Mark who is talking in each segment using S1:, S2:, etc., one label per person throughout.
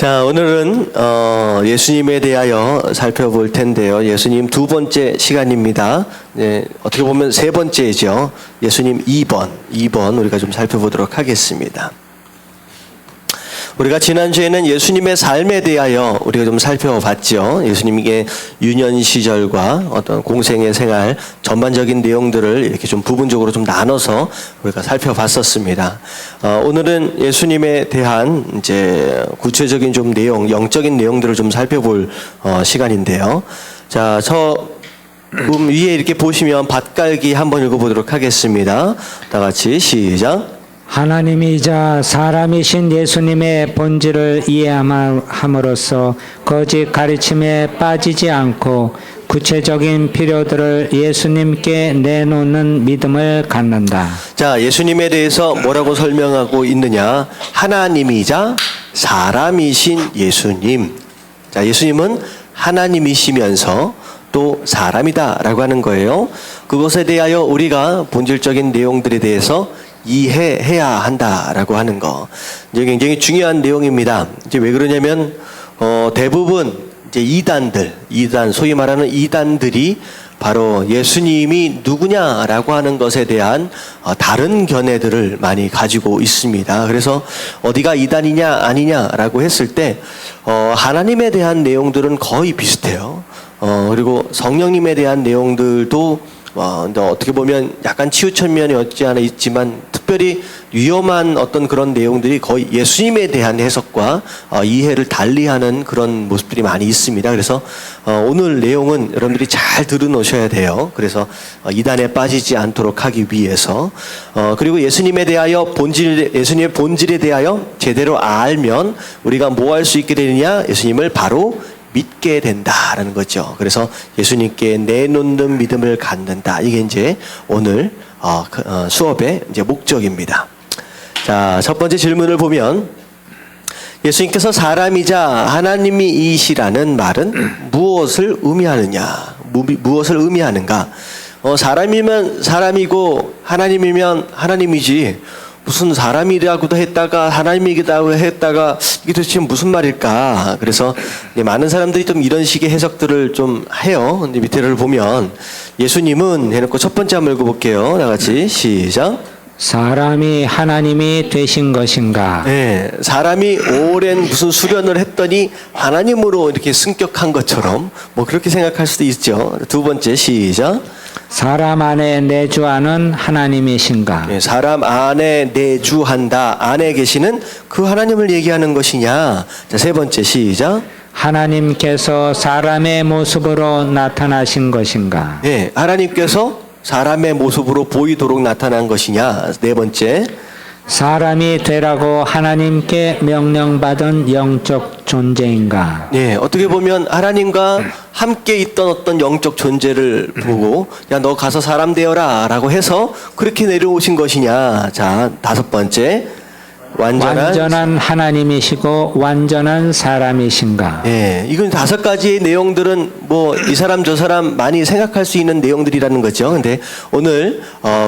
S1: 자, 오늘은 예수님에 대하여 살펴볼 텐데요. 예수님 두 번째 시간입니다. 네, 어떻게 보면 세 번째죠. 예수님 2번 우리가 좀 살펴보도록 하겠습니다. 우리가 지난주에는 예수님의 삶에 대하여 우리가 좀 살펴봤죠. 예수님의 유년 시절과 어떤 공생의 생활 전반적인 내용들을 이렇게 좀 부분적으로 좀 나눠서 우리가 살펴봤었습니다. 오늘은 예수님에 대한 이제 구체적인 좀 내용, 영적인 내용들을 좀 살펴볼 시간인데요. 자, 위에 이렇게 보시면 밭갈기 한번 읽어보도록 하겠습니다. 다 같이 시작.
S2: 하나님이자 사람이신 예수님의 본질을 이해함으로써 거짓 가르침에 빠지지 않고 구체적인 필요들을 예수님께 내놓는 믿음을 갖는다.
S1: 자, 예수님에 대해서 뭐라고 설명하고 있느냐? 하나님이자 사람이신 예수님. 자, 예수님은 하나님이시면서 또 사람이다라고 하는 거예요. 그것에 대하여 우리가 본질적인 내용들에 대해서 이해해야 한다라고 하는 거. 이제 굉장히 중요한 내용입니다. 이제 왜 그러냐면 대부분 이제 이단 소위 말하는 이단들이 바로 예수님이 누구냐라고 하는 것에 대한 다른 견해들을 많이 가지고 있습니다. 그래서 어디가 이단이냐 아니냐라고 했을 때 하나님에 대한 내용들은 거의 비슷해요. 그리고 성령님에 대한 내용들도 어떻게 보면 약간 치우친 면이 없지 않아 있지만 특별히 위험한 어떤 그런 내용들이 거의 예수님에 대한 해석과 이해를 달리하는 그런 모습들이 많이 있습니다. 그래서 오늘 내용은 여러분들이 잘 들어놓으셔야 돼요. 그래서 이단에 빠지지 않도록 하기 위해서 그리고 예수님에 대하여 예수님의 본질에 대하여 제대로 알면 우리가 뭐 할 수 있게 되느냐? 예수님을 바로 믿게 된다라는 거죠. 그래서 예수님께 내놓는 믿음을 갖는다. 이게 이제 오늘 수업의 이제 목적입니다. 자, 첫 번째 질문을 보면 예수님께서 사람이자 하나님이시라는 말은 무엇을 의미하느냐? 무엇을 의미하는가? 사람이면 사람이고 하나님이면 하나님이지. 무슨 사람이라고도 했다가 하나님이기도 했다가 이게 도대체 무슨 말일까? 그래서 많은 사람들이 좀 이런 식의 해석들을 좀 해요. 근데 밑에를 보면 예수님은 해놓고 첫 번째 한번 읽어볼게요. 다 같이 시작.
S2: 사람이 하나님이 되신 것인가?
S1: 네, 사람이 오랜 무슨 수련을 했더니 하나님으로 이렇게 승격한 것처럼 뭐 그렇게 생각할 수도 있죠. 두 번째 시작.
S2: 사람 안에 내주하는 하나님이신가?
S1: 네, 사람 안에 내주한다. 안에 계시는 그 하나님을 얘기하는 것이냐. 자, 세 번째 시작.
S2: 하나님께서 사람의 모습으로 나타나신 것인가?
S1: 네, 하나님께서 사람의 모습으로 보이도록 나타난 것이냐. 네 번째.
S2: 사람이 되라고 하나님께 명령받은 영적 존재인가?
S1: 네, 어떻게 보면 하나님과 함께 있던 어떤 영적 존재를 보고 야, 너 가서 사람 되어라 라고 해서 그렇게 내려오신 것이냐. 자, 다섯 번째.
S2: 완전한 하나님이시고 완전한 사람이신가?
S1: 예, 이건 다섯 가지의 내용들은 뭐 이 사람 저 사람 많이 생각할 수 있는 내용들이라는 거죠. 근데 오늘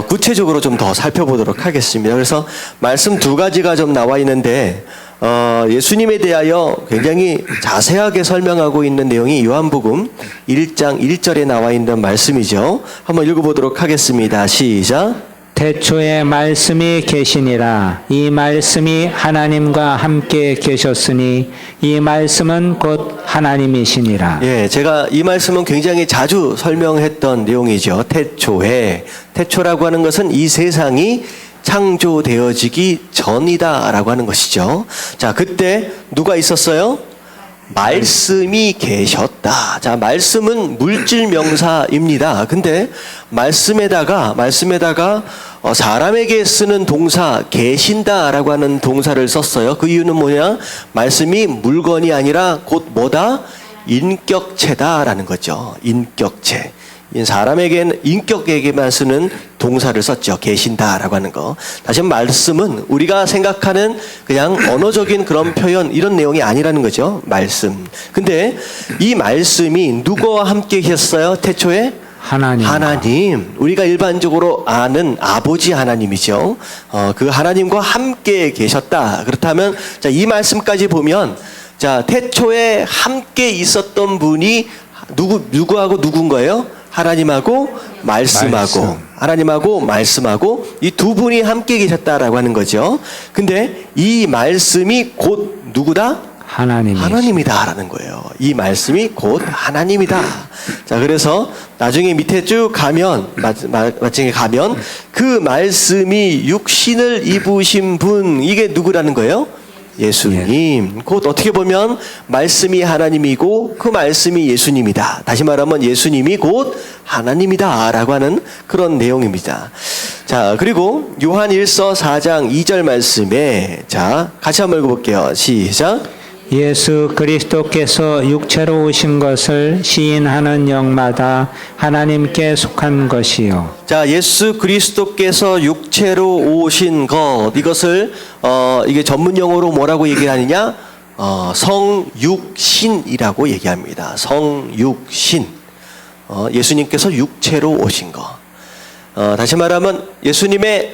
S1: 구체적으로 좀 더 살펴보도록 하겠습니다. 그래서 말씀 두 가지가 좀 나와 있는데 예수님에 대하여 굉장히 자세하게 설명하고 있는 내용이 요한복음 1장 1절에 나와 있는 말씀이죠. 한번 읽어보도록 하겠습니다. 시작.
S2: 태초에 말씀이 계시니라. 이 말씀이 하나님과 함께 계셨으니 이 말씀은 곧 하나님이시니라.
S1: 예, 제가 이 말씀은 굉장히 자주 설명했던 내용이죠. 태초라고 하는 것은 이 세상이 창조되어지기 전이다라고 하는 것이죠. 자, 그때 누가 있었어요? 말씀이 계셨다. 자, 말씀은 물질 명사입니다. 근데 말씀에다가 사람에게 쓰는 동사 계신다라고 하는 동사를 썼어요. 그 이유는 뭐냐? 말씀이 물건이 아니라 곧 뭐다? 인격체다라는 거죠. 인격체. 사람에게는 인격에게만 쓰는 동사를 썼죠. 계신다라고 하는 거. 다시 한번 말씀은 우리가 생각하는 그냥 언어적인 그런 표현 이런 내용이 아니라는 거죠. 말씀. 근데 이 말씀이 누구와 함께 계셨어요? 태초에? 하나님. 우리가 일반적으로 아는 아버지 하나님이죠. 그 하나님과 함께 계셨다. 그렇다면 자, 이 말씀까지 보면 자, 태초에 함께 있었던 분이 누구하고 누군 거예요? 하나님하고 말씀하고 하나님하고 말씀하고 이 두 분이 함께 계셨다라고 하는 거죠. 근데 이 말씀이 곧 누구다? 하나님이다라는 거예요. 이 말씀이 곧 하나님이다. 자, 그래서 나중에 밑에 쭉 가면 마지막에 가면 그 말씀이 육신을 입으신 분, 이게 누구라는 거예요? 예수님. 곧 어떻게 보면 말씀이 하나님이고 그 말씀이 예수님이다. 다시 말하면 예수님이 곧 하나님이다 라고 하는 그런 내용입니다. 자, 그리고 요한 1서 4장 2절 말씀에, 자, 같이 한번 읽어볼게요. 시작.
S2: 예수 그리스도께서 육체로 오신 것을 시인하는 영마다 하나님께 속한 것이요.
S1: 자, 예수 그리스도께서 육체로 오신 것, 이것을 이게 전문 용어로 뭐라고 얘기하느냐? 성육신이라고 얘기합니다. 성육신. 예수님께서 육체로 오신 것. 다시 말하면 예수님의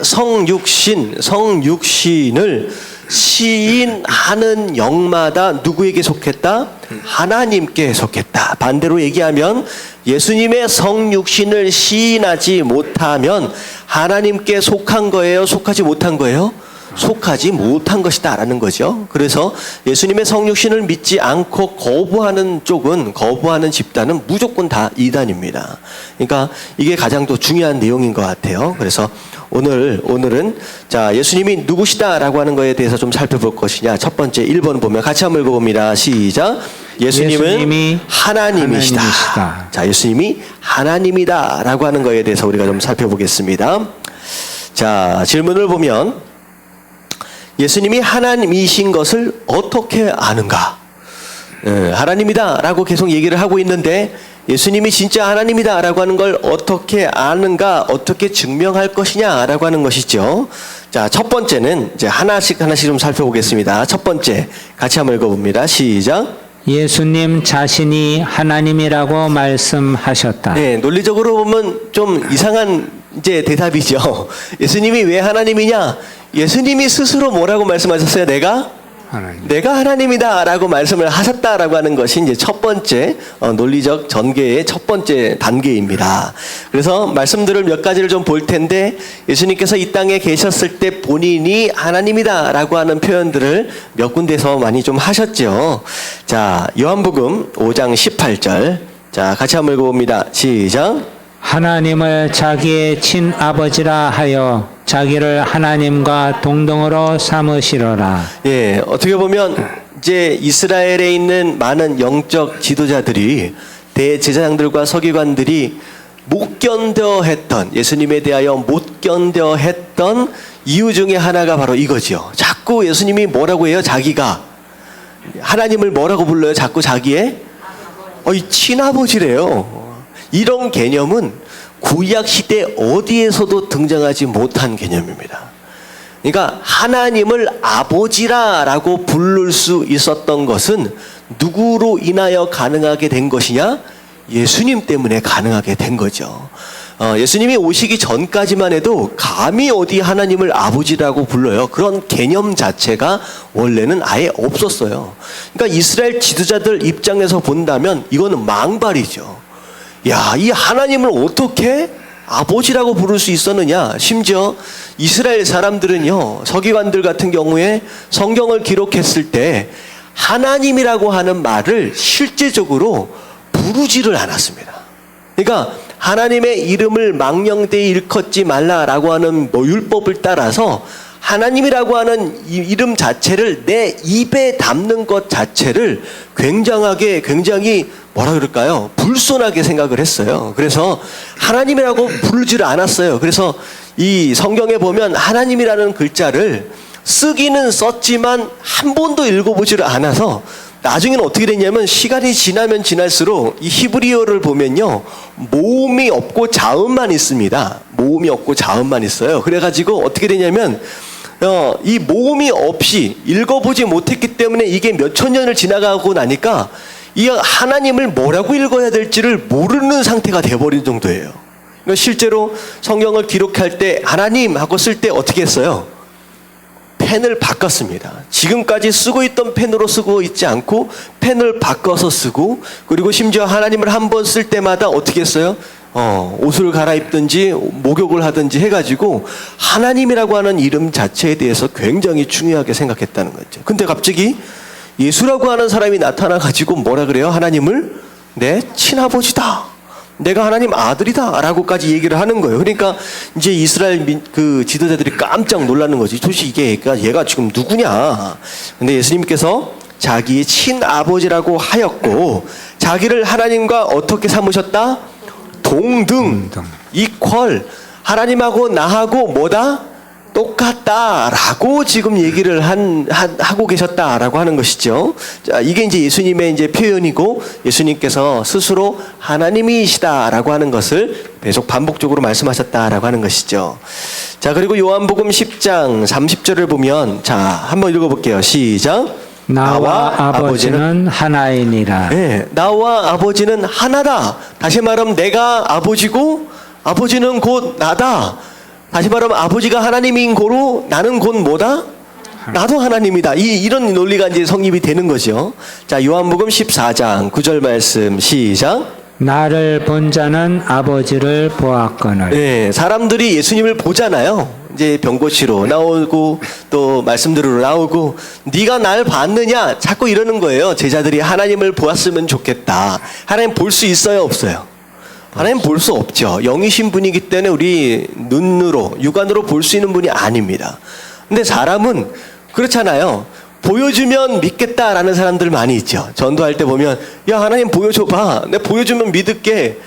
S1: 성육신을 시인하는 영마다 누구에게 속했다? 하나님께 속했다. 반대로 얘기하면 예수님의 성육신을 시인하지 못하면 하나님께 속한 거예요? 속하지 못한 거예요? 속하지 못한 것이다 라는 거죠. 그래서 예수님의 성육신을 믿지 않고 거부하는 쪽은, 거부하는 집단은 무조건 다 이단입니다. 그러니까 이게 가장 더 중요한 내용인 것 같아요. 그래서 오늘은 자, 예수님이 누구시다 라고 하는 거에 대해서 좀 살펴볼 것이냐. 첫 번째 1번 보면 같이 한번 읽어봅니다. 시작. 예수님은 하나님이시다. 자, 예수님이 하나님이다 라고 하는 거에 대해서 우리가 좀 살펴보겠습니다. 자, 질문을 보면 예수님이 하나님이신 것을 어떻게 아는가? 하나님이다 라고 계속 얘기를 하고 있는데 예수님이 진짜 하나님이다 라고 하는 걸 어떻게 아는가, 어떻게 증명할 것이냐 라고 하는 것이죠. 자, 첫 번째는 이제 하나씩 좀 살펴보겠습니다. 첫 번째 같이 한번 읽어봅니다. 시작.
S2: 예수님 자신이 하나님이라고 말씀하셨다.
S1: 네, 논리적으로 보면 좀 이상한 이제 대답이죠. 예수님이 왜 하나님이냐? 예수님이 스스로 뭐라고 말씀하셨어요? 내가 하나님이다 라고 말씀을 하셨다라고 하는 것이 이제 첫 번째 논리적 전개의 첫 번째 단계입니다. 그래서 말씀들을 몇 가지를 좀 볼 텐데 예수님께서 이 땅에 계셨을 때 본인이 하나님이다 라고 하는 표현들을 몇 군데서 많이 좀 하셨죠. 자, 요한복음 5장 18절. 자, 같이 한번 읽어봅니다. 시작.
S2: 하나님을 자기의 친아버지라 하여 자기를 하나님과 동등으로 삼으시러라.
S1: 예, 어떻게 보면 이제 이스라엘에 있는 많은 영적 지도자들이, 대제사장들과 서기관들이 못 견뎌 했던, 예수님에 대하여 못 견뎌 했던 이유 중에 하나가 바로 이거죠. 자꾸 예수님이 뭐라고 해요? 자기가 하나님을 뭐라고 불러요? 자꾸 자기의 친아버지래요. 이런 개념은 구약 시대 어디에서도 등장하지 못한 개념입니다. 그러니까 하나님을 아버지라고 부를 수 있었던 것은 누구로 인하여 가능하게 된 것이냐? 예수님 때문에 가능하게 된 거죠. 예수님이 오시기 전까지만 해도 감히 어디 하나님을 아버지라고 불러요. 그런 개념 자체가 원래는 아예 없었어요. 그러니까 이스라엘 지도자들 입장에서 본다면 이거는 망발이죠. 야, 이 하나님을 어떻게 아버지라고 부를 수 있었느냐? 심지어 이스라엘 사람들은요, 서기관들 같은 경우에 성경을 기록했을 때 하나님이라고 하는 말을 실제적으로 부르지를 않았습니다. 그러니까 하나님의 이름을 망령되이 일컫지 말라라고 하는 율법을 따라서 하나님이라고 하는 이름 자체를 내 입에 담는 것 자체를 굉장히 뭐라 그럴까요? 불손하게 생각을 했어요. 그래서 하나님이라고 부르지를 않았어요. 그래서 이 성경에 보면 하나님이라는 글자를 쓰기는 썼지만 한 번도 읽어보지를 않아서 나중에는 어떻게 됐냐면 시간이 지나면 지날수록 이 히브리어를 보면요, 모음이 없고 자음만 있습니다. 모음이 없고 자음만 있어요. 그래가지고 어떻게 되냐면 이 모음이 없이 읽어보지 못했기 때문에 이게 몇천 년을 지나가고 나니까 이 하나님을 뭐라고 읽어야 될지를 모르는 상태가 돼버린 정도예요. 그러니까 실제로 성경을 기록할 때 하나님 하고 쓸 때 어떻게 했어요? 펜을 바꿨습니다. 지금까지 쓰고 있던 펜으로 쓰고 있지 않고 펜을 바꿔서 쓰고, 그리고 심지어 하나님을 한 번 쓸 때마다 어떻게 했어요? 옷을 갈아입든지 목욕을 하든지 해가지고 하나님이라고 하는 이름 자체에 대해서 굉장히 중요하게 생각했다는 거죠. 근데 갑자기 예수라고 하는 사람이 나타나가지고 뭐라 그래요? 하나님을 내 친아버지다, 내가 하나님 아들이다 라고까지 얘기를 하는 거예요. 그러니까 이제 이스라엘 그 지도자들이 깜짝 놀라는 거지. 도대체 얘가 지금 누구냐. 근데 예수님께서 자기의 친아버지라고 하였고, 자기를 하나님과 어떻게 삼으셨다? 동등, 이퀄, 하나님하고 나하고 뭐다? 똑같다라고 지금 얘기를 하고 계셨다라고 하는 것이죠. 자, 이게 이제 예수님의 이제 표현이고, 예수님께서 스스로 하나님이시다라고 하는 것을 계속 반복적으로 말씀하셨다라고 하는 것이죠. 자, 그리고 요한복음 10장 30절을 보면, 자, 한번 읽어볼게요. 시작.
S2: 나와 아버지는 하나이니라.
S1: 네, 나와 아버지는 하나다. 다시 말하면 내가 아버지고 아버지는 곧 나다. 다시 말하면 아버지가 하나님인 고로 나는 곧 뭐다? 나도 하나님이다. 이런 논리가 이제 성립이 되는 거죠. 자, 요한복음 14장 9절 말씀 시작.
S2: 나를 본 자는 아버지를 보았거늘.
S1: 네, 사람들이 예수님을 보잖아요. 이제 병고치러 나오고 또 말씀 들으러 나오고, 네가 날 봤느냐? 자꾸 이러는 거예요. 제자들이 하나님을 보았으면 좋겠다. 하나님 볼 수 있어요, 없어요? 하나님 볼 수 없죠. 영이신 분이기 때문에 우리 눈으로, 육안으로 볼 수 있는 분이 아닙니다. 근데 사람은 그렇잖아요. 보여주면 믿겠다라는 사람들 많이 있죠. 전도할 때 보면, 야, 하나님 보여줘봐. 내가 보여주면 믿을게.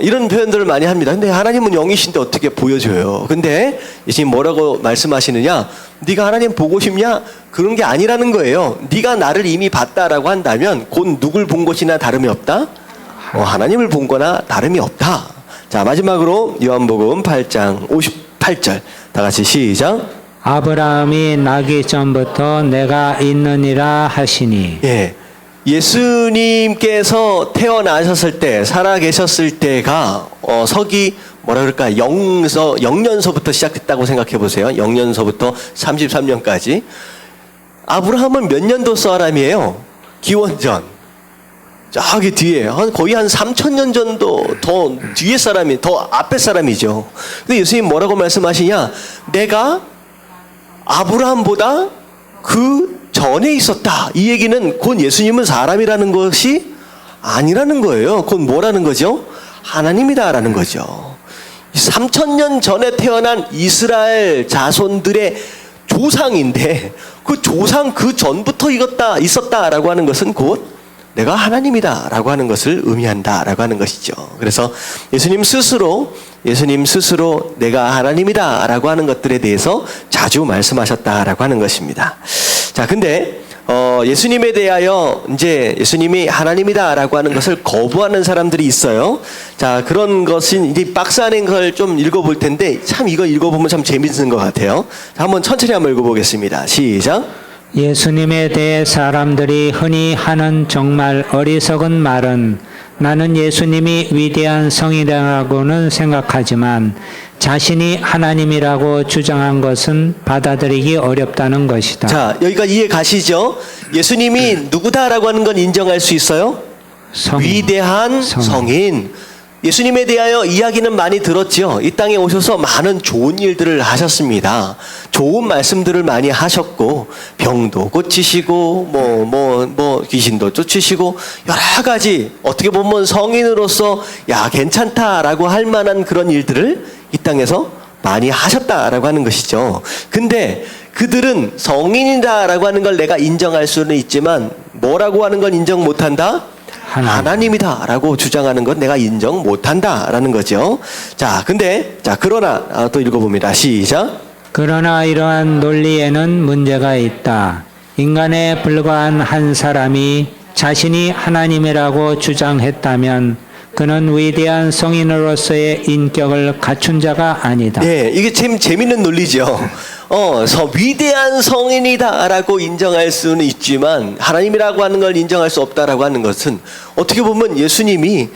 S1: 이런 표현들을 많이 합니다. 근데 하나님은 영이신데 어떻게 보여줘요? 근데 예수님 뭐라고 말씀하시느냐? 네가 하나님 보고 싶냐? 그런 게 아니라는 거예요. 네가 나를 이미 봤다라고 한다면 곧 누굴 본 것이나 다름이 없다? 하나님을 본 거나 다름이 없다. 자, 마지막으로 요한복음 8장 58절 다 같이 시작.
S2: 아브라함이 나기 전부터 내가 있느니라 하시니.
S1: 예, 예수님께서 태어나셨을 때, 살아 계셨을 때가 서기 뭐라 그럴까, 영년서부터 시작했다고 생각해 보세요. 영년서부터 33년까지. 아브라함은 몇 년도 사람이에요? 기원전 저기 뒤에 거의 한 3,000년 전도 더 뒤에 사람이, 더 앞에 사람이죠. 근데 예수님 뭐라고 말씀하시냐? 내가 아브라함보다 그 전에 있었다. 이 얘기는 곧 예수님은 사람이라는 것이 아니라는 거예요. 곧 뭐라는 거죠? 하나님이다라는 거죠. 3,000년 전에 태어난 이스라엘 자손들의 조상인데, 그 조상 그 전부터 있었다라고 하는 것은 곧 내가 하나님이다라고 하는 것을 의미한다라고 하는 것이죠. 그래서 예수님 스스로 내가 하나님이다라고 하는 것들에 대해서 자주 말씀하셨다라고 하는 것입니다. 자, 근데 예수님에 대하여 이제 예수님이 하나님이다라고 하는 것을 거부하는 사람들이 있어요. 자, 그런 것은 이제 박스 안에 걸 좀 읽어볼 텐데, 참 이거 읽어보면 참 재밌는 것 같아요. 자, 한번 천천히 한번 읽어보겠습니다. 시작.
S2: 예수님에 대해 사람들이 흔히 하는 정말 어리석은 말은, 나는 예수님이 위대한 성이라고는 생각하지만 자신이 하나님이라고 주장한 것은 받아들이기 어렵다는 것이다.
S1: 자, 여기가 이해 가시죠? 예수님이 누구다라고 하는 건 인정할 수 있어요? 위대한 성인. 예수님에 대하여 이야기는 많이 들었죠. 이 땅에 오셔서 많은 좋은 일들을 하셨습니다. 좋은 말씀들을 많이 하셨고, 병도 고치시고, 귀신도 쫓으시고, 여러 가지 어떻게 보면 성인으로서 야, 괜찮다라고 할 만한 그런 일들을 이 땅에서 많이 하셨다라고 하는 것이죠. 근데 그들은 성인이다라고 하는 걸 내가 인정할 수는 있지만, 뭐라고 하는 건 인정 못한다? 하나님이다라고 주장하는 건 내가 인정 못한다라는 거죠. 자, 근데 그러나 또 읽어봅니다. 시작.
S2: 그러나 이러한 논리에는 문제가 있다. 인간에 불과한 한 사람이 자신이 하나님이라고 주장했다면 그는 위대한 성인으로서의 인격을 갖춘 자가 아니다.
S1: 네, 이게 참 재밌는 논리죠. 위대한 성인이다라고 인정할 수는 있지만 하나님이라고 하는 걸 인정할 수 없다라고 하는 것은, 어떻게 보면 예수님이,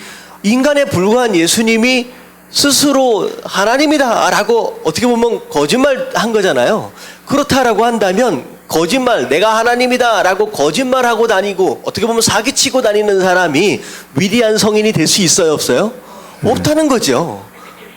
S1: 인간에 불과한 예수님이 스스로 하나님이다 라고 어떻게 보면 거짓말 한 거잖아요. 그렇다라고 한다면 거짓말, 내가 하나님이다 라고 거짓말하고 다니고 어떻게 보면 사기치고 다니는 사람이 위대한 성인이 될 수 있어요, 없어요? 없다는 거죠.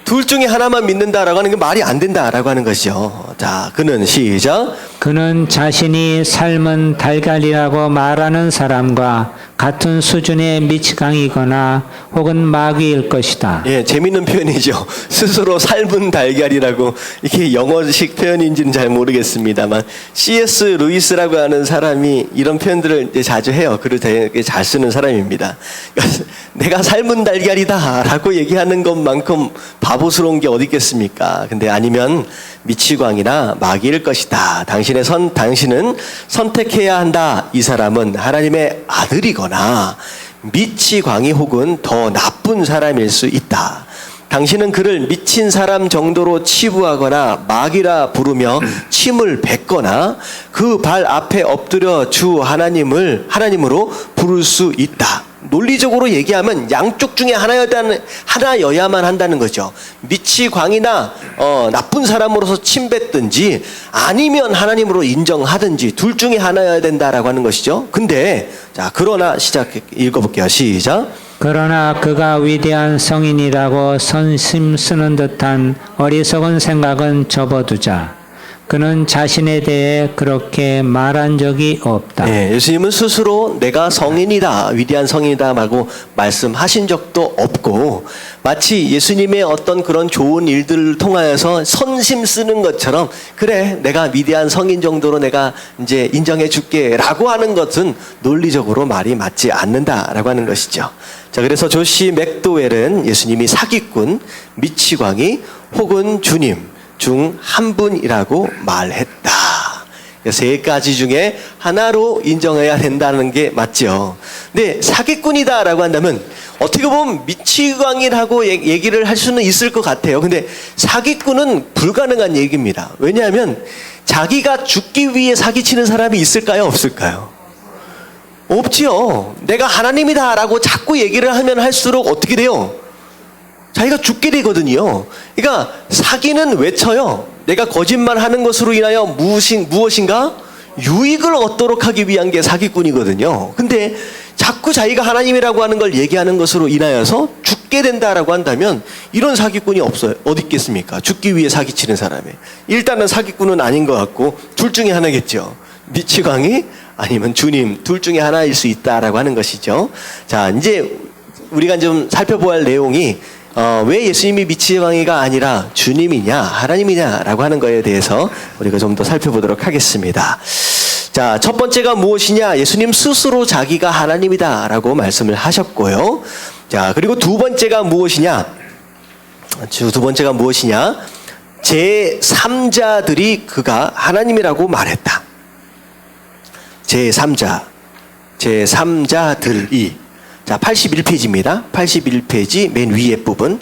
S1: 둘 중에 하나만 믿는다라고 하는 게 말이 안 된다라고 하는 것이죠. 자, 그는 시작.
S2: 그는 자신이 삶은 달걀이라고 말하는 사람과 같은 수준의 미치광이거나 혹은 마귀일 것이다.
S1: 예, 재밌는 표현이죠. 스스로 삶은 달걀이라고 이게 영어식 표현인지는 잘 모르겠습니다만 C.S. 루이스라고 하는 사람이 이런 표현들을 이제 자주 해요. 글을 되게 잘 쓰는 사람입니다. 그러니까 내가 삶은 달걀이다라고 얘기하는 것만큼 바보스러운 게 어디 있겠습니까? 근데 아니면 미치광이나 마귀일 것이다. 당신은 선택해야 한다. 이 사람은 하나님의 아들이거나 미치광이 혹은 더 나쁜 사람일 수 있다. 당신은 그를 미친 사람 정도로 치부하거나 마귀라 부르며 침을 뱉거나 그 발 앞에 엎드려 주 하나님으로 부를 수 있다. 논리적으로 얘기하면 양쪽 중에 하나여야만 한다는 거죠. 미치광이나 나쁜 사람으로서 침뱉든지 아니면 하나님으로 인정하든지 둘 중에 하나여야 된다라고 하는 것이죠. 근데 자, 그러나 읽어볼게요. 시작.
S2: 그러나 그가 위대한 성인이라고 선심 쓰는 듯한 어리석은 생각은 접어두자. 그는 자신에 대해 그렇게 말한 적이 없다.
S1: 네, 예수님은 스스로 내가 성인이다, 위대한 성인이다 라고 말씀하신 적도 없고 마치 예수님의 어떤 그런 좋은 일들을 통하여서 선심 쓰는 것처럼 그래, 내가 위대한 성인 정도로 내가 이제 인정해 줄게 라고 하는 것은 논리적으로 말이 맞지 않는다라고 하는 것이죠. 자, 그래서 조시 맥도웰은 예수님이 사기꾼, 미치광이 혹은 주님 중 한 분이라고 말했다. 세 가지 중에 하나로 인정해야 된다는 게 맞죠. 근데 사기꾼이다라고 한다면 어떻게 보면 미치광이라고 얘기를 할 수는 있을 것 같아요. 근데 사기꾼은 불가능한 얘기입니다. 왜냐하면 자기가 죽기 위해 사기치는 사람이 있을까요? 없을까요? 없지요. 내가 하나님이다라고 자꾸 얘기를 하면 할수록 어떻게 돼요? 자기가 죽게 되거든요. 그러니까 사기는 외쳐요. 내가 거짓말하는 것으로 인하여 무엇인가 유익을 얻도록 하기 위한 게 사기꾼이거든요. 근데 자꾸 자기가 하나님이라고 하는 걸 얘기하는 것으로 인하여서 죽게 된다라고 한다면 이런 사기꾼이 없어요. 어디 있겠습니까? 죽기 위해 사기치는 사람이. 일단은 사기꾼은 아닌 것 같고 둘 중에 하나겠죠. 미치광이 아니면 주님, 둘 중에 하나일 수 있다라고 하는 것이죠. 자, 이제 우리가 좀 살펴보아야 할 내용이 왜 예수님이 미치광이가 아니라 주님이냐 하나님이냐라고 하는 거에 대해서 우리가 좀 더 살펴보도록 하겠습니다. 자, 첫 번째가 무엇이냐? 예수님 스스로 자기가 하나님이다라고 말씀을 하셨고요. 자, 그리고 두 번째가 무엇이냐? 제3자들이 그가 하나님이라고 말했다. 제3자들이. 자, 81페이지입니다. 81페이지 맨 위에 부분.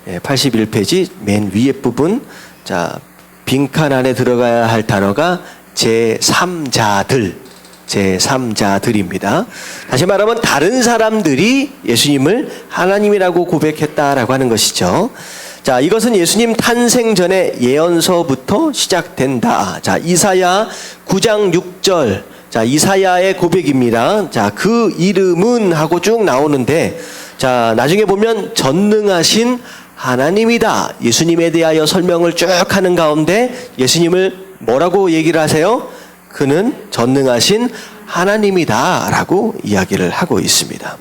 S1: 81페이지 맨 위에 부분. 자, 빈칸 안에 들어가야 할 단어가 제3자들입니다. 다시 말하면 다른 사람들이 예수님을 하나님이라고 고백했다라고 하는 것이죠. 자, 이것은 예수님 탄생 전에 예언서부터 시작된다. 자, 이사야 9장 6절. 자, 이사야의 고백입니다. 자, 그 이름은 하고 쭉 나오는데, 자, 나중에 보면 전능하신 하나님이다. 예수님에 대하여 설명을 쭉 하는 가운데 예수님을 뭐라고 얘기를 하세요? 그는 전능하신 하나님이다 라고 이야기를 하고 있습니다.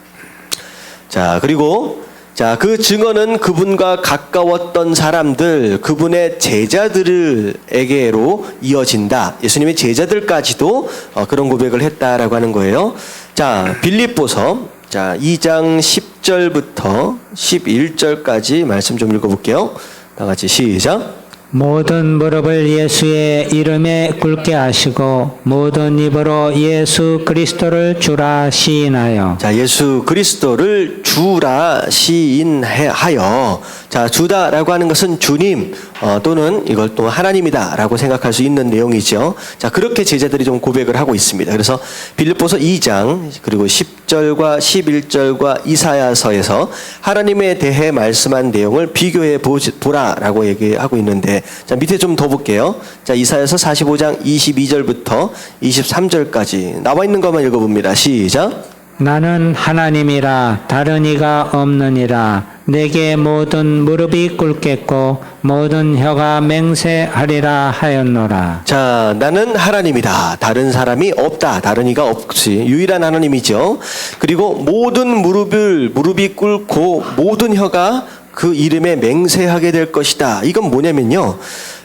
S1: 자, 그리고 자, 그 증언은 그분과 가까웠던 사람들, 그분의 제자들에게로 이어진다. 예수님의 제자들까지도 그런 고백을 했다라고 하는 거예요. 자, 빌립보서 2장 10절부터 11절까지 말씀 좀 읽어볼게요. 다 같이 시작.
S2: 모든 무릎을 예수의 이름에 꿇게 하시고 모든 입으로 예수 그리스도를 주라 시인하여.
S1: 자, 예수 그리스도를 주라 시인하여. 자, 주다라고 하는 것은 주님 또는 이걸 또 하나님이다라고 생각할 수 있는 내용이죠. 자, 그렇게 제자들이 좀 고백을 하고 있습니다. 그래서 빌립보서 2장 그리고 10절과 11절과 이사야서에서 하나님에 대해 말씀한 내용을 비교해 보라라고 얘기하고 있는데, 자, 밑에 좀 더 볼게요. 자, 이사야서 45장 22절부터 23절까지 나와 있는 것만 읽어봅니다. 시작.
S2: 나는 하나님이라 다른 이가 없느니라. 내게 모든 무릎이 꿇겠고 모든 혀가 맹세하리라 하였노라.
S1: 자, 나는 하나님이다. 다른 사람이 없다. 다른 이가 없이 유일한 하나님이죠. 그리고 모든 무릎이 꿇고 모든 혀가 그 이름에 맹세하게 될 것이다. 이건 뭐냐면요.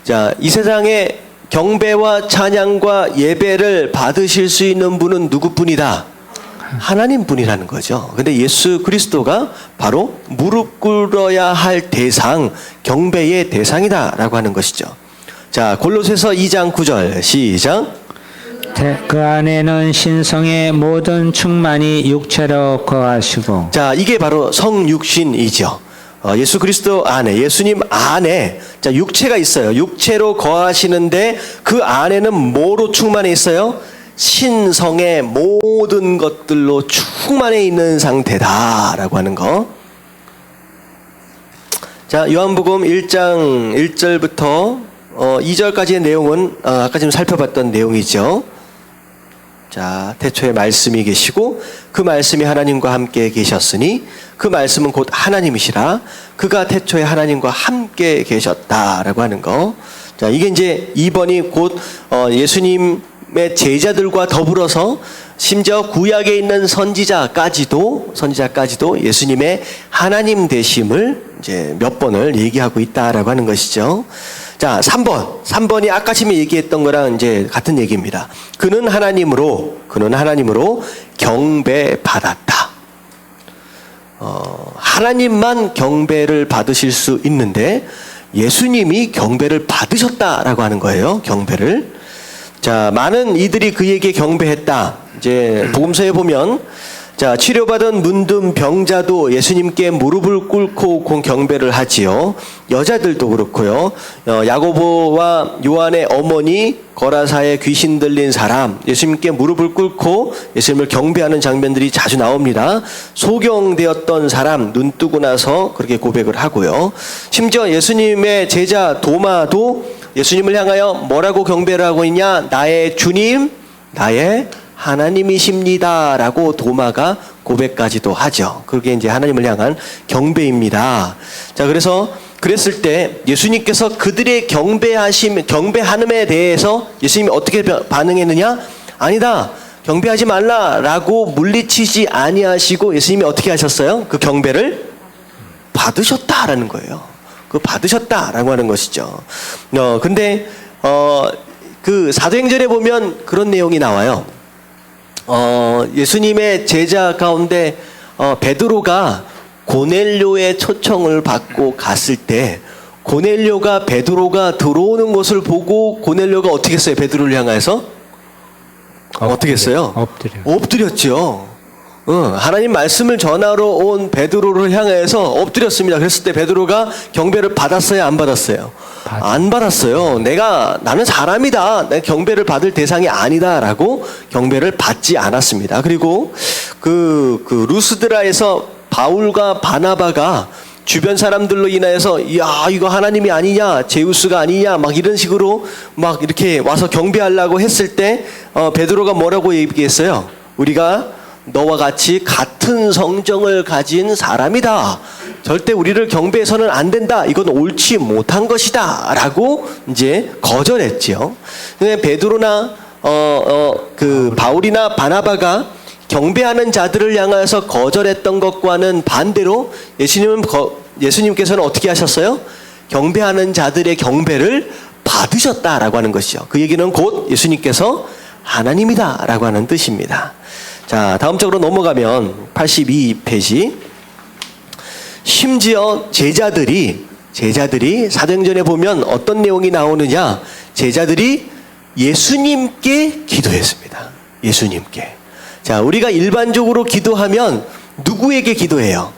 S1: 자, 이 세상에 경배와 찬양과 예배를 받으실 수 있는 분은 누구뿐이다? 하나님 분이라는 거죠. 근데 예수 그리스도가 바로 무릎 꿇어야 할 대상, 경배의 대상이다라고 하는 것이죠. 자, 골로새서 2장 9절 시작.
S2: 그 안에는 신성의 모든 충만이 육체로 거하시고.
S1: 자, 이게 바로 성육신이죠. 예수 그리스도 안에, 예수님 안에 자, 육체가 있어요. 육체로 거하시는데 그 안에는 뭐로 충만해 있어요? 신성의 모든 것들로 충만해 있는 상태다라고 하는 거. 자, 요한복음 1장 1절부터 2절까지의 내용은 아까 지금 살펴봤던 내용이죠. 자, 태초에 말씀이 계시고 그 말씀이 하나님과 함께 계셨으니 그 말씀은 곧 하나님이시라. 그가 태초에 하나님과 함께 계셨다라고 하는 거. 자, 이게 이제 2번이 곧 예수님의 제자들과 더불어서 심지어 구약에 있는 선지자까지도 예수님의 하나님 되심을 이제 몇 번을 얘기하고 있다라고 하는 것이죠. 자, 3번이 아까 지금 얘기했던 거랑 이제 같은 얘기입니다. 그는 하나님으로 경배받았다. 하나님만 경배를 받으실 수 있는데 예수님이 경배를 받으셨다라고 하는 거예요. 경배를. 자, 많은 이들이 그에게 경배했다. 이제 복음서에 보면 자, 치료받은 문둥 병자도 예수님께 무릎을 꿇고 경배를 하지요. 여자들도 그렇고요. 야고보와 요한의 어머니 거라사에 귀신 들린 사람 예수님께 무릎을 꿇고 예수님을 경배하는 장면들이 자주 나옵니다. 소경되었던 사람 눈 뜨고 나서 그렇게 고백을 하고요. 심지어 예수님의 제자 도마도 예수님을 향하여 뭐라고 경배를 하고 있냐? 나의 주님, 나의 하나님이십니다 라고 도마가 고백까지도 하죠. 그게 이제 하나님을 향한 경배입니다. 자, 그래서 그랬을 때 예수님께서 그들의 경배함에 대해서 예수님이 어떻게 반응했느냐? 아니다. 경배하지 말라라고 물리치지 아니하시고 예수님이 어떻게 하셨어요? 그 경배를 받으셨다라는 거예요. 그 받으셨다라고 하는 것이죠. 근데 그 사도행전에 보면 그런 내용이 나와요. 예수님의 제자 가운데 베드로가 고넬료의 초청을 받고 갔을 때 고넬료가 베드로가 들어오는 것을 보고 고넬료가 어떻게 했어요? 베드로를 향해서 어떻게 했어요? 엎드렸죠. 하나님 말씀을 전하러 온 베드로를 향해서 엎드렸습니다. 그랬을 때 베드로가 경배를 받았어요? 안 받았어요? 안 받았어요. 나는 사람이다. 내가 경배를 받을 대상이 아니다라고 경배를 받지 않았습니다. 그리고 그 루스드라에서 바울과 바나바가 주변 사람들로 인하여서 야, 이거 하나님이 아니냐, 제우스가 아니냐, 막 이런 식으로 막 이렇게 와서 경배하려고 했을 때 베드로가 뭐라고 얘기했어요? 우리가 너와 같이 같은 성정을 가진 사람이다. 절대 우리를 경배해서는 안 된다. 이건 옳지 못한 것이다. 라고 이제 거절했지요. 근데 베드로나 그 바울이나 바나바가 경배하는 자들을 향해서 거절했던 것과는 반대로 예수님께서는 어떻게 하셨어요? 경배하는 자들의 경배를 받으셨다라고 하는 것이죠. 그 얘기는 곧 예수님께서 하나님이다라고 하는 뜻입니다. 자, 다음 쪽으로 넘어가면 82페이지. 심지어 제자들이 사도행전에 보면 어떤 내용이 나오느냐? 제자들이 예수님께 기도했습니다. 예수님께. 자, 우리가 일반적으로 기도하면 누구에게 기도해요?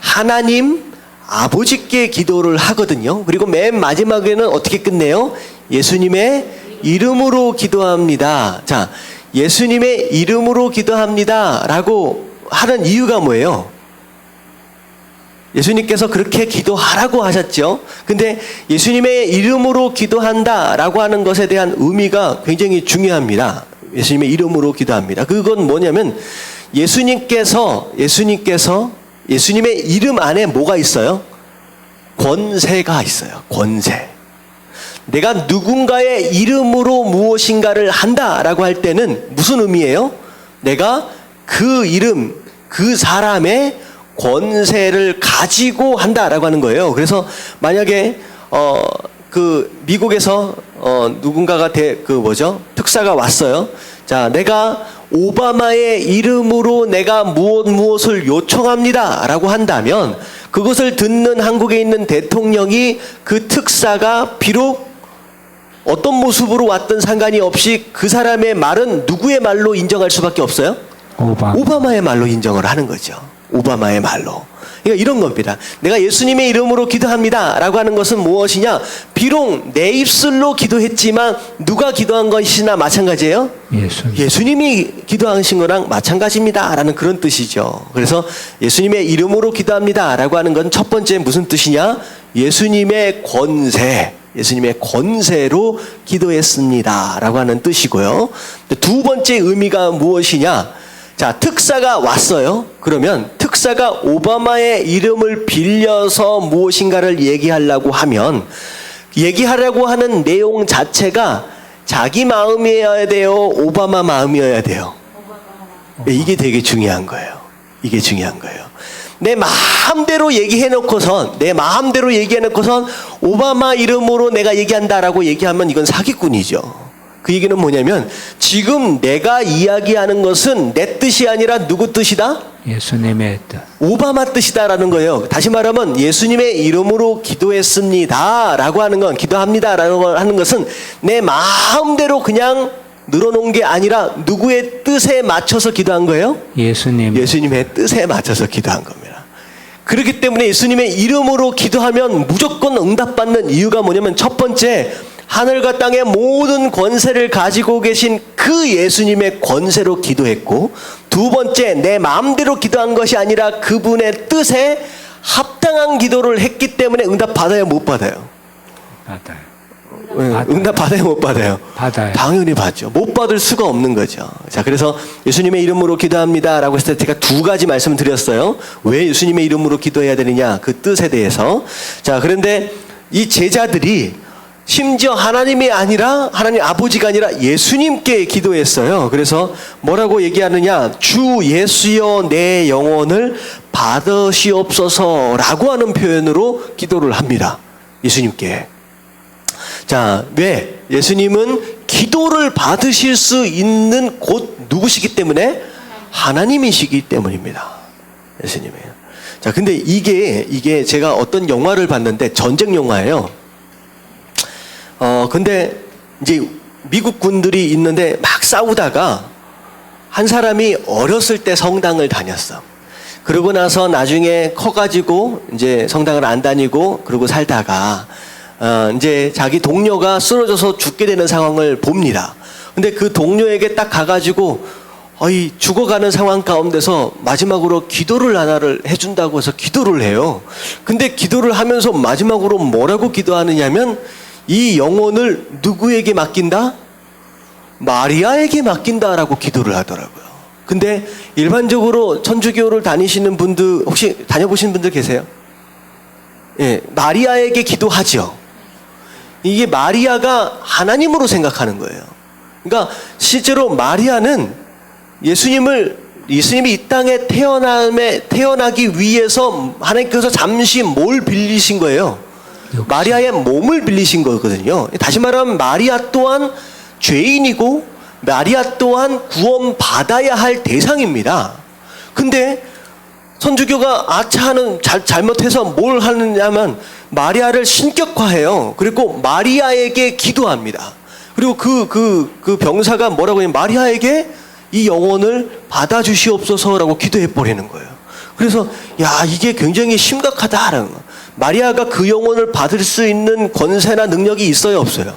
S1: 하나님 아버지께 기도를 하거든요. 그리고 맨 마지막에는 어떻게 끝내요? 예수님의 이름으로 기도합니다. 자, 예수님의 이름으로 기도합니다 라고 하는 이유가 뭐예요? 예수님께서 그렇게 기도하라고 하셨죠. 근데 예수님의 이름으로 기도한다 라고 하는 것에 대한 의미가 굉장히 중요합니다. 예수님의 이름으로 기도합니다. 그건 뭐냐면 예수님께서 예수님의 이름 안에 뭐가 있어요? 권세가 있어요. 권세. 내가 누군가의 이름으로 무엇인가를 한다라고 할 때는 무슨 의미예요? 내가 그 이름, 그 사람의 권세를 가지고 한다라고 하는 거예요. 그래서 만약에 미국에서 누군가가 특사가 왔어요. 자, 내가 오바마의 이름으로 내가 무엇을 요청합니다라고 한다면 그것을 듣는 한국에 있는 대통령이 그 특사가 비록 어떤 모습으로 왔든 상관이 없이 그 사람의 말은 누구의 말로 인정할 수밖에 없어요? 오바마의 말로 인정을 하는 거죠. 오바마의 말로. 그러니까 이런 겁니다. 내가 예수님의 이름으로 기도합니다 라고 하는 것은 무엇이냐? 비록 내 입술로 기도했지만 누가 기도한 것이나 마찬가지예요? 예수님이 기도하신 거랑 마찬가지입니다 라는 그런 뜻이죠. 그래서 예수님의 이름으로 기도합니다 라고 하는 건 첫 번째 무슨 뜻이냐? 예수님의 권세, 예수님의 권세로 기도했습니다 라고 하는 뜻이고요. 두 번째 의미가 무엇이냐? 자, 특사가 왔어요. 그러면 특사가 오바마의 이름을 빌려서 무엇인가를 얘기하려고 하면 얘기하려고 하는 내용 자체가 자기 마음이어야 돼요? 오바마 마음이어야 돼요? 이게 되게 중요한 거예요. 이게 중요한 거예요. 내 마음대로 얘기해놓고선 오바마 이름으로 내가 얘기한다라고 얘기하면 이건 사기꾼이죠. 그 얘기는 뭐냐면 지금 내가 이야기하는 것은 내 뜻이 아니라 누구 뜻이다?
S2: 예수님의 뜻.
S1: 오바마 뜻이다라는 거예요. 다시 말하면 예수님의 이름으로 기도했습니다 라고 하는 건, 기도합니다 라고 하는 것은 내 마음대로 그냥 늘어놓은 게 아니라 누구의 뜻에 맞춰서 기도한 거예요? 예수님의 뜻에 맞춰서 기도한 겁니다. 그렇기 때문에 예수님의 이름으로 기도하면 무조건 응답받는 이유가 뭐냐면 첫 번째, 하늘과 땅의 모든 권세를 가지고 계신 그 예수님의 권세로 기도했고, 두 번째, 내 마음대로 기도한 것이 아니라 그분의 뜻에 합당한 기도를 했기 때문에 응답 받아요, 못 받아요?
S2: 받아요.
S1: 응답 받아요, 못 받아요?
S2: 받아요.
S1: 당연히 받죠. 못 받을 수가 없는 거죠. 자, 그래서 예수님의 이름으로 기도합니다 라고 했을 때 제가 두 가지 말씀을 드렸어요. 왜 예수님의 이름으로 기도해야 되느냐, 그 뜻에 대해서. 자, 그런데 이 제자들이 심지어 하나님이 아니라, 하나님 아버지가 아니라 예수님께 기도했어요. 그래서 뭐라고 얘기하느냐? 주 예수여 내 영혼을 받으시옵소서 라고 하는 표현으로 기도를 합니다. 예수님께. 자, 왜? 예수님은 기도를 받으실 수 있는 곳 누구시기 때문에? 하나님이시기 때문입니다. 예수님이에요. 자, 근데 이게 제가 어떤 영화를 봤는데 전쟁 영화예요. 근데 이제 미국 군들이 있는데 막 싸우다가 한 사람이 어렸을 때 성당을 다녔어. 그러고 나서 나중에 커가지고 이제 성당을 안 다니고 그러고 살다가 이제 자기 동료가 쓰러져서 죽게 되는 상황을 봅니다. 근데 그 동료에게 딱 가가지고 죽어가는 상황 가운데서 마지막으로 기도를 하나를 해준다고 해서 기도를 해요. 근데 기도를 하면서 마지막으로 뭐라고 기도하느냐면 이 영혼을 누구에게 맡긴다? 마리아에게 맡긴다라고 기도를 하더라고요. 근데 일반적으로 천주교를 다니시는 분들, 혹시 다녀보신 분들 계세요? 예, 마리아에게 기도하죠. 이게 마리아가 하나님으로 생각하는 거예요. 그러니까 실제로 마리아는 예수님이 이 땅에 태어나기 위해서 하나님께서 잠시 뭘 빌리신 거예요? 마리아의 몸을 빌리신 거거든요. 다시 말하면 마리아 또한 죄인이고 마리아 또한 구원받아야 할 대상입니다. 근데 천주교가 아차하는 잘못해서 뭘 하느냐면 마리아를 신격화해요. 그리고 마리아에게 기도합니다. 그리고 그 병사가 뭐라고 하냐면 마리아에게 이 영혼을 받아주시옵소서라고 기도해 버리는 거예요. 그래서 이게 굉장히 심각하다라는 거. 마리아가 그 영혼을 받을 수 있는 권세나 능력이 있어요, 없어요?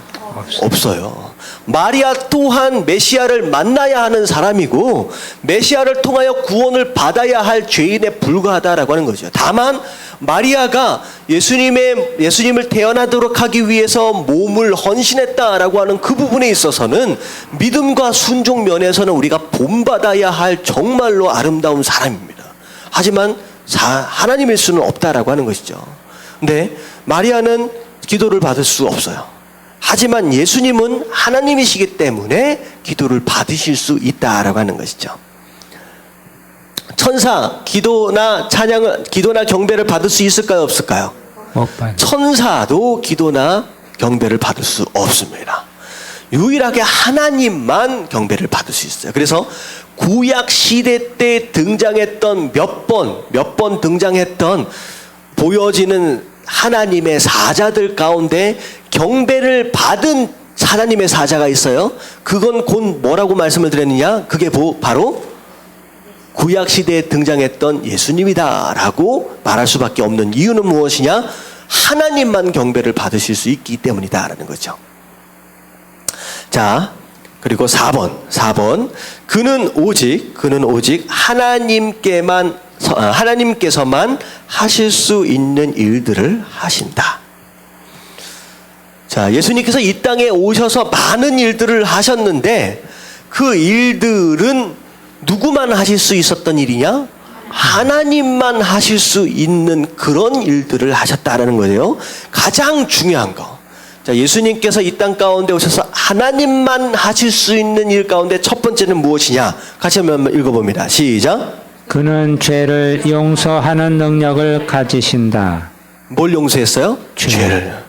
S1: 없어요. 마리아 또한 메시아를 만나야 하는 사람이고 메시아를 통하여 구원을 받아야 할 죄인에 불과하다라고 하는 거죠. 다만 마리아가 예수님을 태어나도록 하기 위해서 몸을 헌신했다라고 하는 그 부분에 있어서는 믿음과 순종 면에서는 우리가 본받아야 할 정말로 아름다운 사람입니다. 하지만 하나님일 수는 없다라고 하는 것이죠. 근데 마리아는 기도를 받을 수 없어요. 하지만 예수님은 하나님이시기 때문에 기도를 받으실 수 있다라고 하는 것이죠. 천사 기도나 경배를 받을 수 있을까요, 없을까요? 천사도 기도나 경배를 받을 수 없습니다. 유일하게 하나님만 경배를 받을 수 있어요. 그래서 구약 시대 때 등장했던 몇 번 등장했던 보여지는 하나님의 사자들 가운데 경배를 받은 하나님의 사자가 있어요. 그건 곧 뭐라고 말씀을 드렸느냐? 그게 바로 구약 시대에 등장했던 예수님이다라고 말할 수밖에 없는 이유는 무엇이냐? 하나님만 경배를 받으실 수 있기 때문이다라는 거죠. 자, 그리고 4번. 그는 오직 하나님께서만 하실 수 있는 일들을 하신다. 자, 예수님께서 이 땅에 오셔서 많은 일들을 하셨는데 그 일들은 누구만 하실 수 있었던 일이냐? 하나님만 하실 수 있는 그런 일들을 하셨다라는 거예요. 가장 중요한 거. 자, 예수님께서 이 땅 가운데 오셔서 하나님만 하실 수 있는 일 가운데 첫 번째는 무엇이냐? 같이 한번 읽어봅니다. 시작.
S2: 그는 죄를 용서하는 능력을 가지신다.
S1: 뭘 용서했어요? 죄를.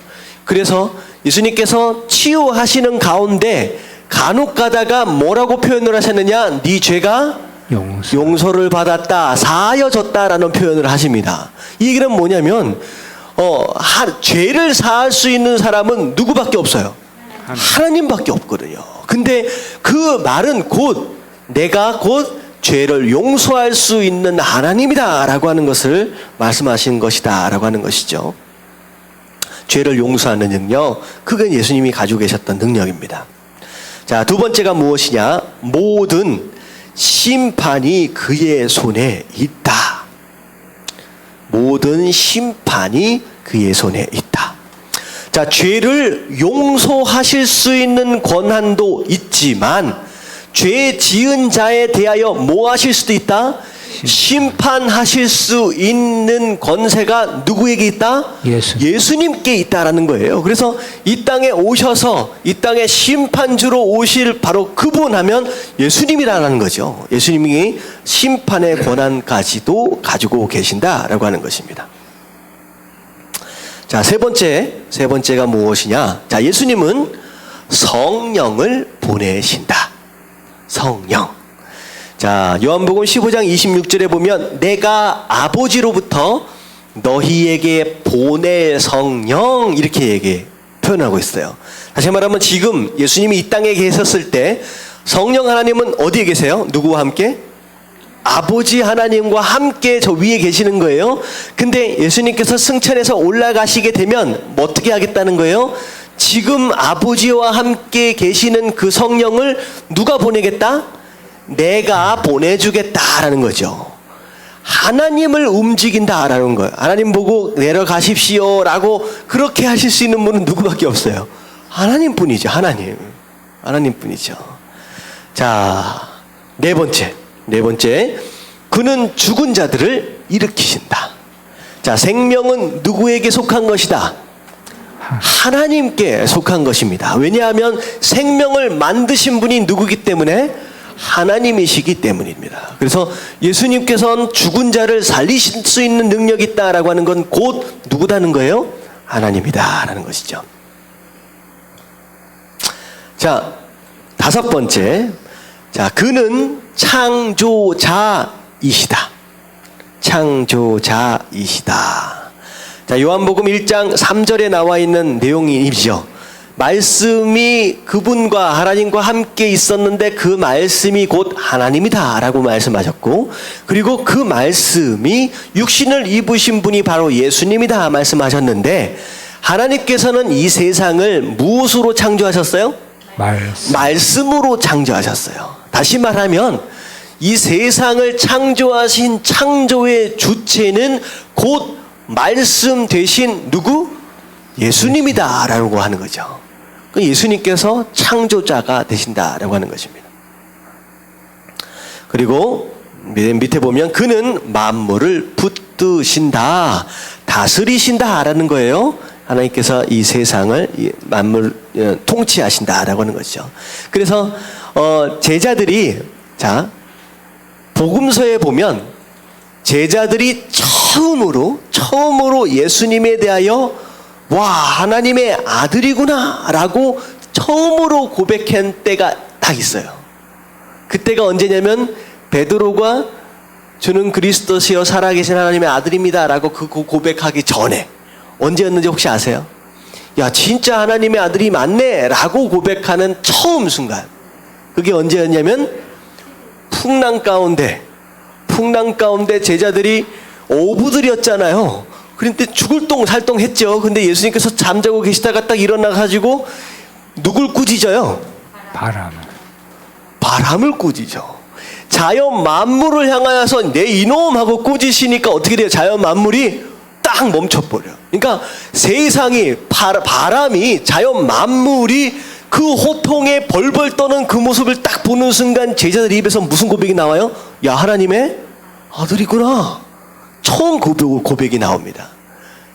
S1: 그래서 예수님께서 치유하시는 가운데 간혹 가다가 뭐라고 표현을 하셨느냐? 네 죄가 용서를 받았다, 사하여졌다라는 표현을 하십니다. 이 얘기는 뭐냐면 죄를 사할 수 있는 사람은 누구밖에 없어요? 하나님밖에 없거든요. 근데 그 말은 내가 곧 죄를 용서할 수 있는 하나님이다라고 하는 것을 말씀하신 것이다라고 하는 것이죠. 죄를 용서하는 능력, 그건 예수님이 가지고 계셨던 능력입니다. 자, 두 번째가 무엇이냐? 모든 심판이 그의 손에 있다. 모든 심판이 그의 손에 있다. 자, 죄를 용서하실 수 있는 권한도 있지만 죄 지은 자에 대하여 뭐 하실 수도 있다? 심판하실 수 있는 권세가 누구에게 있다? 예수님께 있다라는 거예요. 그래서 이 땅에 오셔서 이 땅에 심판주로 오실 바로 그분 하면 예수님이라는 거죠. 예수님이 심판의 권한까지도 가지고 계신다라고 하는 것입니다. 자, 세 번째가 무엇이냐? 자, 예수님은 성령을 보내신다. 성령. 자, 요한복음 15장 26절에 보면 내가 아버지로부터 너희에게 보낼 성령 이렇게 표현하고 있어요. 다시 말하면 지금 예수님이 이 땅에 계셨을 때 성령 하나님은 어디에 계세요? 누구와 함께? 아버지 하나님과 함께 저 위에 계시는 거예요. 근데 예수님께서 승천해서 올라가시게 되면 뭐 어떻게 하겠다는 거예요? 지금 아버지와 함께 계시는 그 성령을 누가 보내겠다? 내가 보내주겠다라는 거죠. 하나님을 움직인다라는 거예요. 하나님 보고 내려가십시오 라고 그렇게 하실 수 있는 분은 누구밖에 없어요. 하나님뿐이죠. 하나님뿐이죠. 자, 네 번째. 그는 죽은 자들을 일으키신다. 자, 생명은 누구에게 속한 것이다? 하나님께 속한 것입니다. 왜냐하면 생명을 만드신 분이 누구기 때문에? 하나님이시기 때문입니다. 그래서 예수님께서는 죽은 자를 살리실 수 있는 능력이 있다라고 하는 건 곧 누구다는 거예요? 하나님이다라는 것이죠. 자, 다섯 번째. 자, 그는 창조자이시다. 창조자이시다. 자, 요한복음 1장 3절에 나와 있는 내용이죠. 말씀이 그분과 하나님과 함께 있었는데 그 말씀이 곧 하나님이다라고 말씀하셨고, 그리고 그 말씀이 육신을 입으신 분이 바로 예수님이다 말씀하셨는데, 하나님께서는 이 세상을 무엇으로 창조하셨어요? 말씀으로 창조하셨어요. 다시 말하면 이 세상을 창조하신 창조의 주체는 곧 말씀 되신 누구? 예수님이다라고 하는 거죠. 예수님께서 창조자가 되신다라고 하는 것입니다. 그리고 밑에 보면 그는 만물을 붙드신다, 다스리신다라는 거예요. 하나님께서 이 세상을 만물 통치하신다라고 하는 것이죠. 그래서 제자들이 복음서에 보면 제자들이 처음으로 예수님에 대하여 와, 하나님의 아들이구나 라고 처음으로 고백한 때가 딱 있어요. 그때가 언제냐면 베드로가 주는 그리스도시여 살아계신 하나님의 아들입니다 라고 그 고백하기 전에, 언제였는지 혹시 아세요? 야, 진짜 하나님의 아들이 맞네 라고 고백하는 처음 순간, 그게 언제였냐면 풍랑 가운데 제자들이 어부들이었잖아요. 그런데 죽을 똥살똥 했죠. 근데 예수님께서 잠자고 계시다가 딱 일어나가지고 누굴 꾸짖어요? 바람을 꾸짖어. 자연 만물을 향하여서 내 이놈 하고 꾸짖으니까 어떻게 돼요? 자연 만물이 딱 멈춰버려. 그러니까 세상이, 바람이, 자연 만물이 그 호통에 벌벌 떠는 그 모습을 딱 보는 순간 제자들 입에서 무슨 고백이 나와요? 야, 하나님의 아들이구나. 처음 고백이 나옵니다.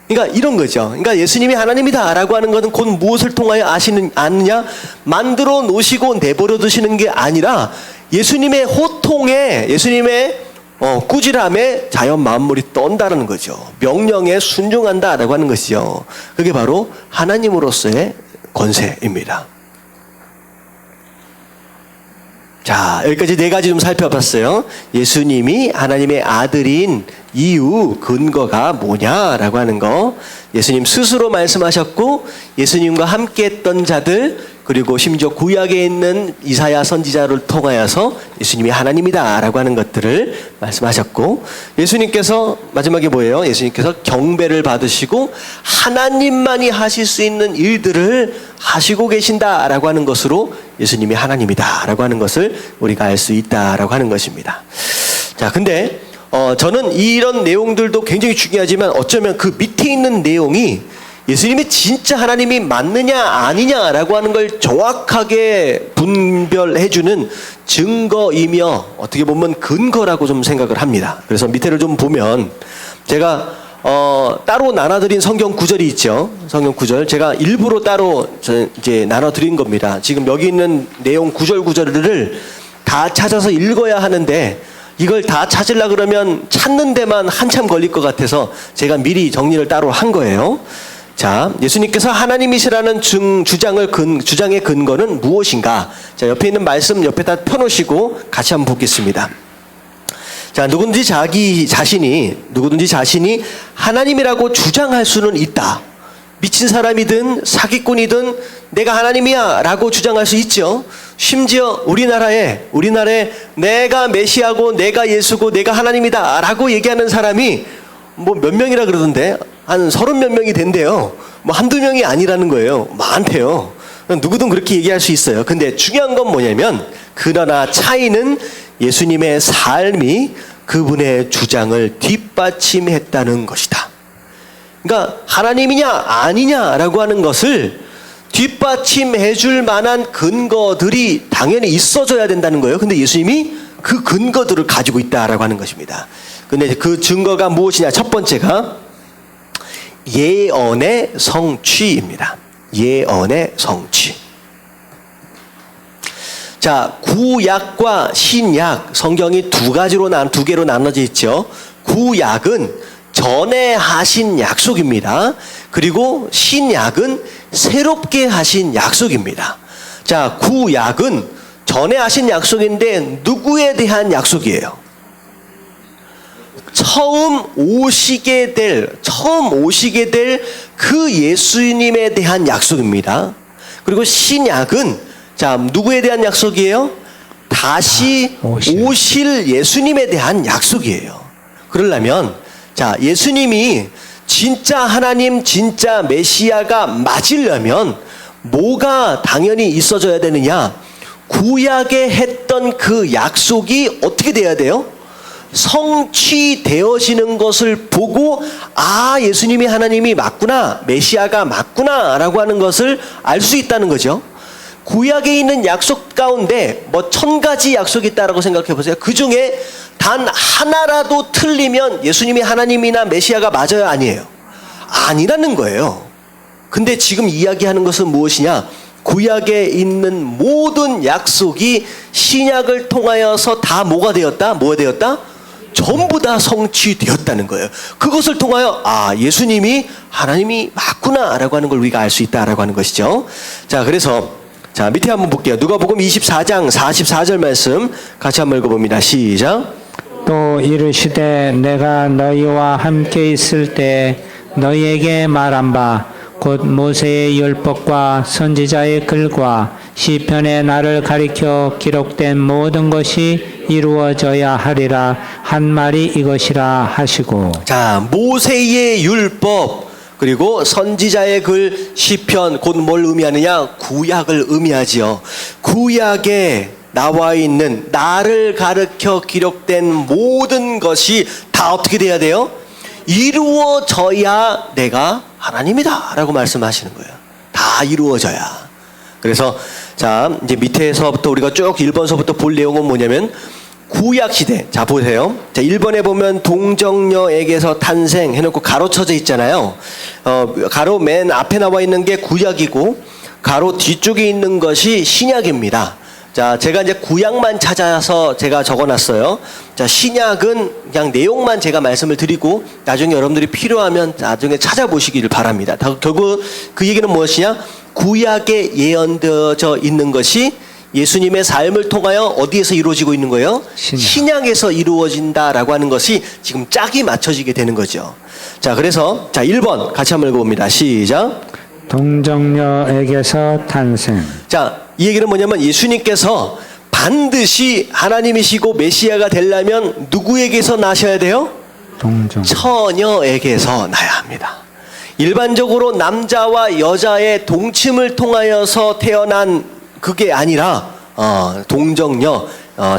S1: 그러니까 이런 거죠. 그러니까 예수님이 하나님이다 라고 하는 것은 곧 무엇을 통하여 아느냐? 만들어 놓으시고 내버려 두시는 게 아니라 예수님의 호통에, 예수님의 꾸지람에 자연 만물이 떤다는 거죠. 명령에 순종한다라고 하는 것이죠. 그게 바로 하나님으로서의 권세입니다. 자, 여기까지 네 가지 좀 살펴봤어요. 예수님이 하나님의 아들인 이유, 근거가 뭐냐라고 하는 거, 예수님 스스로 말씀하셨고, 예수님과 함께 했던 자들, 그리고 심지어 구약에 있는 이사야 선지자를 통하여서 예수님이 하나님이다라고 하는 것들을 말씀하셨고, 예수님께서 마지막에 뭐예요? 예수님께서 경배를 받으시고 하나님만이 하실 수 있는 일들을 하시고 계신다라고 하는 것으로 예수님이 하나님이다라고 하는 것을 우리가 알 수 있다라고 하는 것입니다. 자, 근데 저는 이런 내용들도 굉장히 중요하지만 어쩌면 그 밑에 있는 내용이 예수님이 진짜 하나님이 맞느냐 아니냐라고 하는 걸 정확하게 분별해주는 증거이며 어떻게 보면 근거라고 좀 생각을 합니다. 그래서 밑에를 좀 보면 제가 따로 나눠드린 성경 구절이 있죠. 성경 구절 제가 일부러 따로 이제 나눠드린 겁니다. 지금 여기 있는 내용 구절을 다 찾아서 읽어야 하는데 이걸 다 찾으려 그러면 찾는 데만 한참 걸릴 것 같아서 제가 미리 정리를 따로 한 거예요. 자, 예수님께서 하나님이시라는 주장의 근거는 무엇인가? 자, 옆에 있는 말씀 옆에다 펴놓으시고 같이 한번 보겠습니다. 자, 누구든지 자신이 하나님이라고 주장할 수는 있다. 미친 사람이든 사기꾼이든 내가 하나님이야 라고 주장할 수 있죠. 심지어 우리나라에 내가 메시아고 내가 예수고 내가 하나님이다 라고 얘기하는 사람이 뭐 몇 명이라 그러던데 한 30몇 명이 된대요. 뭐 한두 명이 아니라는 거예요. 많대요. 누구든 그렇게 얘기할 수 있어요. 근데 중요한 건 뭐냐면, 그러나 차이는 예수님의 삶이 그분의 주장을 뒷받침했다는 것이다. 그러니까 하나님이냐 아니냐라고 하는 것을 뒷받침해 줄 만한 근거들이 당연히 있어줘야 된다는 거예요. 근데 예수님이 그 근거들을 가지고 있다라고 하는 것입니다. 근데 그 증거가 무엇이냐? 첫 번째가 예언의 성취입니다. 예언의 성취. 자, 구약과 신약, 성경이 두 개로 나눠져 있죠. 구약은 전에 하신 약속입니다. 그리고 신약은 새롭게 하신 약속입니다. 자, 구약은 전에 하신 약속인데 누구에 대한 약속이에요? 처음 오시게 될 그 예수님에 대한 약속입니다. 그리고 신약은 자, 누구에 대한 약속이에요? 다시 오실 예수님에 대한 약속이에요. 그러려면 자, 예수님이 진짜 하나님, 진짜 메시아가 맞으려면 뭐가 당연히 있어져야 되느냐? 구약에 했던 그 약속이 어떻게 돼야 돼요? 성취되어지는 것을 보고 아, 예수님이 하나님이 맞구나, 메시아가 맞구나 라고 하는 것을 알 수 있다는 거죠. 구약에 있는 약속 가운데 뭐 1000가지 약속이 있다라고 생각해 보세요. 그 중에 단 하나라도 틀리면 예수님이 하나님이나 메시아가 맞아요, 아니에요? 아니라는 거예요. 근데 지금 이야기하는 것은 무엇이냐? 구약에 있는 모든 약속이 신약을 통하여서 다 뭐가 되었다? 뭐가 되었다? 전부 다 성취되었다는 거예요. 그것을 통하여 아, 예수님이 하나님이 맞구나 라고 하는 걸 우리가 알 수 있다라고 하는 것이죠. 자, 그래서 자, 밑에 한번 볼게요. 누가복음 24장 44절 말씀 같이 한번 읽어봅니다. 시작.
S2: 또 이르시되 내가 너희와 함께 있을 때 너희에게 말한 바 곧 모세의 율법과 선지자의 글과 시편에 나를 가리켜 기록된 모든 것이 이루어져야 하리라 한 말이 이것이라 하시고.
S1: 자, 모세의 율법 그리고 선지자의 글, 시편, 곧 뭘 의미하느냐? 구약을 의미하지요. 구약에 나와 있는 나를 가르쳐 기록된 모든 것이 다 어떻게 돼야 돼요? 이루어져야 내가 하나님이다 라고 말씀하시는 거예요. 다 이루어져야. 그래서 자, 이제 밑에서부터 우리가 쭉 1번서부터 볼 내용은 뭐냐면 구약 시대. 자, 보세요. 자, 1번에 보면 동정녀에게서 탄생 해놓고 가로 쳐져 있잖아요. 가로 맨 앞에 나와 있는 게 구약이고 가로 뒤쪽에 있는 것이 신약입니다. 자, 제가 이제 구약만 찾아서 제가 적어놨어요. 자, 신약은 그냥 내용만 제가 말씀을 드리고 나중에 여러분들이 필요하면 나중에 찾아보시기를 바랍니다. 결국 그 얘기는 무엇이냐? 구약에 예언되어져 있는 것이 예수님의 삶을 통하여 어디에서 이루어지고 있는 거예요? 신약에서 이루어진다라고 하는 것이 지금 짝이 맞춰지게 되는 거죠. 자, 그래서 자, 1번 같이 한번 읽어봅니다. 시작.
S2: 동정녀에게서 탄생.
S1: 자, 이 얘기는 뭐냐면 예수님께서 반드시 하나님이시고 메시아가 되려면 누구에게서 나셔야 돼요? 처녀에게서 나야 합니다. 일반적으로 남자와 여자의 동침을 통하여서 태어난 그게 아니라 동정녀,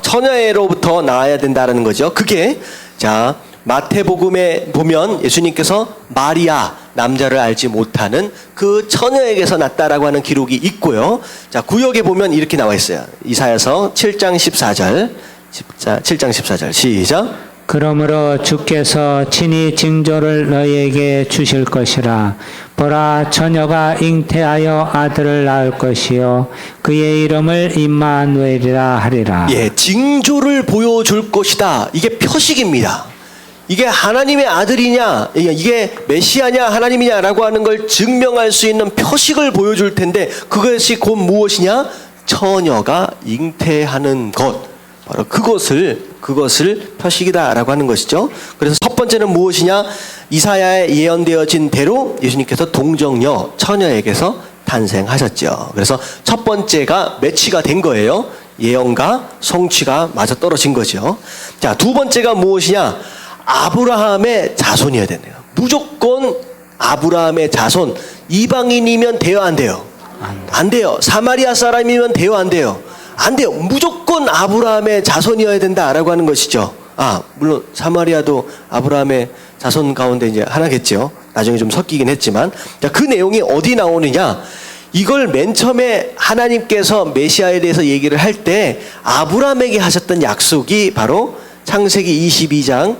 S1: 처녀로부터 나와야 된다는 거죠. 그게 자, 마태복음에 보면 예수님께서 마리아, 남자를 알지 못하는 그 처녀에게서 났다라고 하는 기록이 있고요. 자, 구역에 보면 이렇게 나와 있어요. 이사야서 7장 14절. 7장 14절. 시작.
S2: 그러므로 주께서 친히 징조를 너희에게 주실 것이라. 보라, 처녀가 잉태하여 아들을 낳을 것이요 그의 이름을 임마누엘이라 하리라.
S1: 예, 징조를 보여줄 것이다. 이게 표식입니다. 이게 하나님의 아들이냐, 이게 메시아냐, 하나님이냐라고 하는 걸 증명할 수 있는 표식을 보여줄 텐데 그것이 곧 무엇이냐? 처녀가 잉태하는 것. 바로 그것을 표식이다라고 하는 것이죠. 그래서 첫 번째는 무엇이냐? 이사야에 예언되어진 대로 예수님께서 동정녀, 처녀에게서 탄생하셨죠. 그래서 첫 번째가 매치가 된 거예요. 예언과 성취가 맞아떨어진 거죠. 자, 두 번째가 무엇이냐? 아브라함의 자손이어야 되네요. 무조건 아브라함의 자손. 이방인이면 돼요, 안 돼요? 안 돼요. 사마리아 사람이면 돼요, 안 돼요? 안 돼요. 무조건 아브라함의 자손이어야 된다라고 하는 것이죠. 아, 물론 사마리아도 아브라함의 자손 가운데 이제 하나겠죠. 나중에 좀 섞이긴 했지만. 자, 그 내용이 어디 나오느냐? 이걸 맨 처음에 하나님께서 메시아에 대해서 얘기를 할 때 아브라함에게 하셨던 약속이 바로 창세기 22장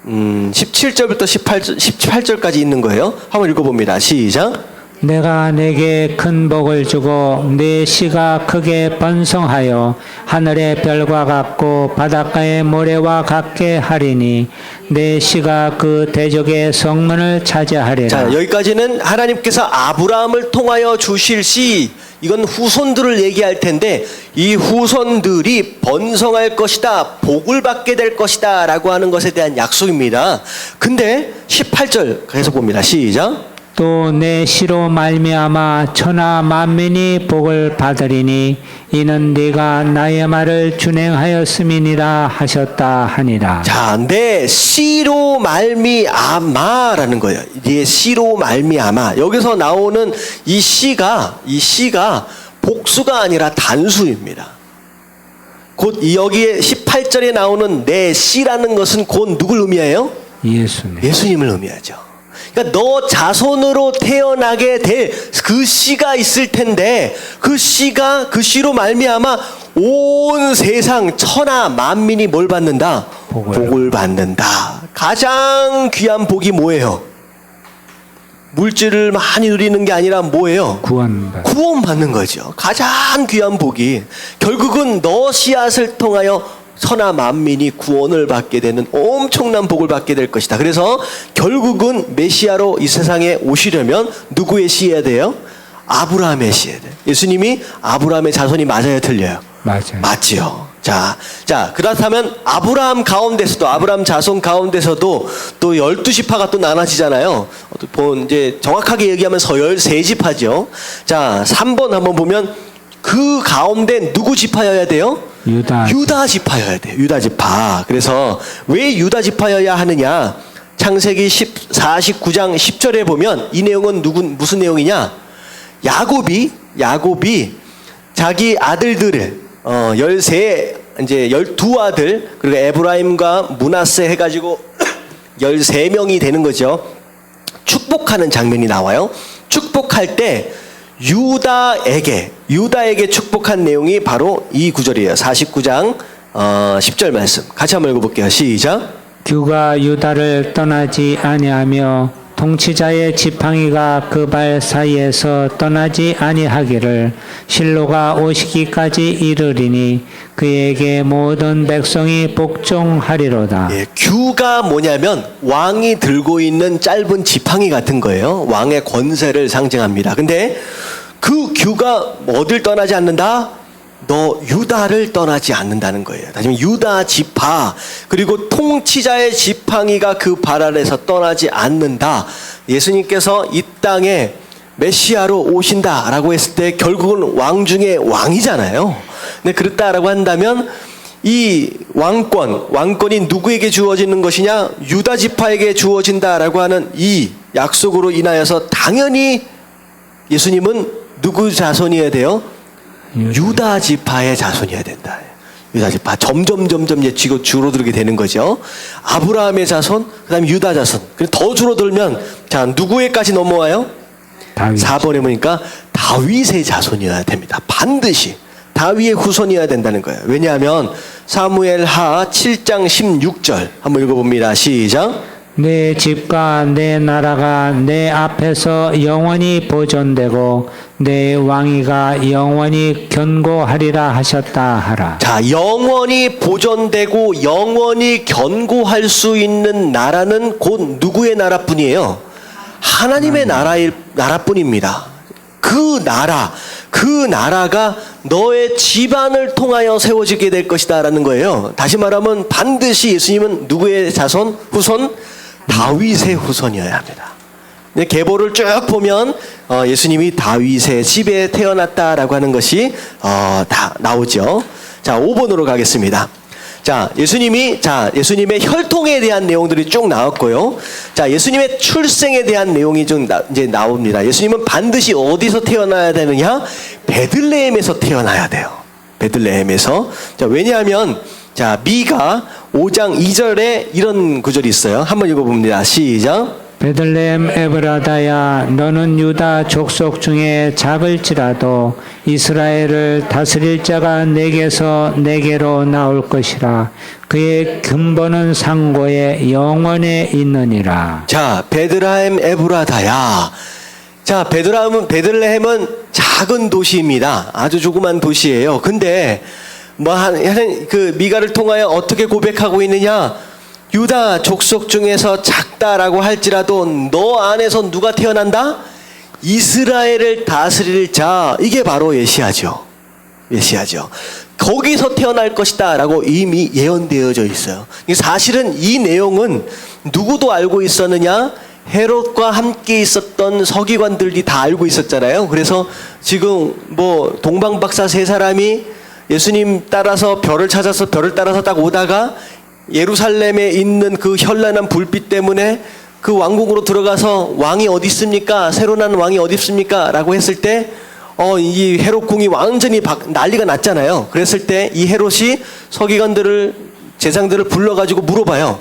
S1: 17절부터 18절까지 있는 거예요. 한번 읽어봅니다. 시작.
S2: 내가 내게 큰 복을 주고 네 씨가 크게 번성하여 하늘의 별과 같고 바닷가의 모래와 같게 하리니 네 씨가 그 대적의 성문을 차지하리라.
S1: 자, 여기까지는 하나님께서 아브라함을 통하여 주실 씨, 이건 후손들을 얘기할 텐데 이 후손들이 번성할 것이다, 복을 받게 될 것이다 라고 하는 것에 대한 약속입니다. 근데 18절 계속 봅니다. 시작.
S2: 또 내 씨로 말미암아 천하 만민이 복을 받으리니 이는 네가 나의 말을 준행하였음이니라 하셨다 하니라.
S1: 자, 내 씨로 말미암아라는 거예요. 네 씨로 말미암아. 여기서 나오는 이 씨가 복수가 아니라 단수입니다. 곧 여기에 18절에 나오는 내 씨라는 것은 곧 누굴 의미해요?
S2: 예수님.
S1: 예수님을 의미하죠. 그러니까 너 자손으로 태어나게 될 그 씨가 있을 텐데 그 씨가 그 씨로 말미암아 온 세상 천하 만민이 뭘 받는다? 복을 받는다. 가장 귀한 복이 뭐예요? 물질을 많이 누리는 게 아니라 뭐예요? 구원받는 거죠. 가장 귀한 복이 결국은 너 씨앗을 통하여 천하 만민이 구원을 받게 되는 엄청난 복을 받게 될 것이다. 그래서 결국은 메시아로 이 세상에 오시려면 누구의 씨여야 돼요? 아브라함의 씨여야 돼요. 예수님이 아브라함의 자손이 맞아요, 틀려요?
S2: 맞아요.
S1: 맞지요. 자, 그렇다면 아브라함 가운데서도 아브라함 자손 가운데서도 또 12지파가 또 나눠지잖아요. 이제 정확하게 얘기하면 13지파죠. 자, 3번 한번 보면 그 가운데 누구 지파여야 돼요? 유다 지파여야 돼요. 유다 지파. 그래서 왜 유다 지파여야 하느냐? 창세기 49장 10절에 보면 이 내용은 무슨 내용이냐? 야곱이 자기 아들들을 12아들 그리고 에브라임과 므낫세 해가지고 13명이 되는 거죠. 축복하는 장면이 나와요. 축복할 때 유다에게 축복한 내용이 바로 이 구절이에요. 49장 10절 말씀 같이 한번 읽어볼게요. 시작.
S2: 규가 유다를 떠나지 아니하며 통치자의 지팡이가 그 발 사이에서 떠나지 아니하기를 실로가 오시기까지 이르리니 그에게 모든 백성이 복종하리로다.
S1: 예, 규가 뭐냐면 왕이 들고 있는 짧은 지팡이 같은 거예요. 왕의 권세를 상징합니다. 근데 그 규가 어딜 떠나지 않는다? 너 유다를 떠나지 않는다는 거예요. 다시 말하면 유다 지파 그리고 통치자의 지팡이가 그 발 아래서 떠나지 않는다. 예수님께서 이 땅에 메시아로 오신다라고 했을 때 결국은 왕 중에 왕이잖아요. 근데 그렇다라고 한다면 이 왕권이 누구에게 주어지는 것이냐? 유다 지파에게 주어진다라고 하는 이 약속으로 인하여서 당연히 예수님은 누구 자손이어야 돼요? 유다 지파의 자손이어야 된다. 유다 지파 점점 줄어들게 되는 거죠. 아브라함의 자손, 그다음에 유다 자손. 더 줄어들면 자 누구에까지 넘어와요?
S2: 다윗.
S1: 4번에 보니까 다윗의 자손이어야 됩니다. 반드시 다윗의 후손이어야 된다는 거예요. 왜냐하면 사무엘하 7장 16절 한번 읽어봅니다. 시작.
S2: 내 집과 내 나라가 내 앞에서 영원히 보존되고 내 왕위가 영원히 견고하리라 하셨다 하라.
S1: 자, 영원히 보존되고 영원히 견고할 수 있는 나라는 곧 누구의 나라뿐이에요? 하나님의 나라뿐입니다. 그 나라가 너의 집안을 통하여 세워지게 될 것이다라는 거예요. 다시 말하면 반드시 예수님은 누구의 자손, 후손? 다윗의 후손이어야 합니다. 계보를 쭉 보면 예수님이 다윗의 집에 태어났다라고 하는 것이 다 나오죠. 자, 5번으로 가겠습니다. 자, 예수님의 혈통에 대한 내용들이 쭉 나왔고요. 자, 예수님의 출생에 대한 내용이 좀 이제 나옵니다. 예수님은 반드시 어디서 태어나야 되느냐? 베들레헴에서 태어나야 돼요. 베들레헴에서. 자, 왜냐하면 자, 미가 5장 2절에 이런 구절이 있어요. 한번 읽어봅니다. 시작.
S2: 베들레헴 에브라다야 너는 유다 족속 중에 작을지라도 이스라엘을 다스릴 자가 내게서 내게로 나올 것이라. 그의 근본은 상고에 영원에 있느니라.
S1: 자, 베들레헴 에브라다야. 자, 베들레헴은 작은 도시입니다. 아주 조그만 도시예요. 근데 그 미가를 통하여 어떻게 고백하고 있느냐? 유다 족속 중에서 작다라고 할지라도 너 안에서 누가 태어난다? 이스라엘을 다스릴 자. 이게 바로 메시아죠. 거기서 태어날 것이다 라고 이미 예언되어져 있어요. 사실은 이 내용은 누구도 알고 있었느냐? 헤롯과 함께 있었던 서기관들이 다 알고 있었잖아요. 그래서 지금 뭐 동방박사 세 사람이 예수님 따라서 별을 찾아서 별을 따라서 딱 오다가 예루살렘에 있는 그 현란한 불빛 때문에 그 왕궁으로 들어가서 왕이 어디 있습니까? 새로 난 왕이 어디 있습니까? 라고 했을 때 이 헤롯 궁이 완전히 난리가 났잖아요. 그랬을 때 이 헤롯이 서기관들을 제상들을 불러가지고 물어봐요.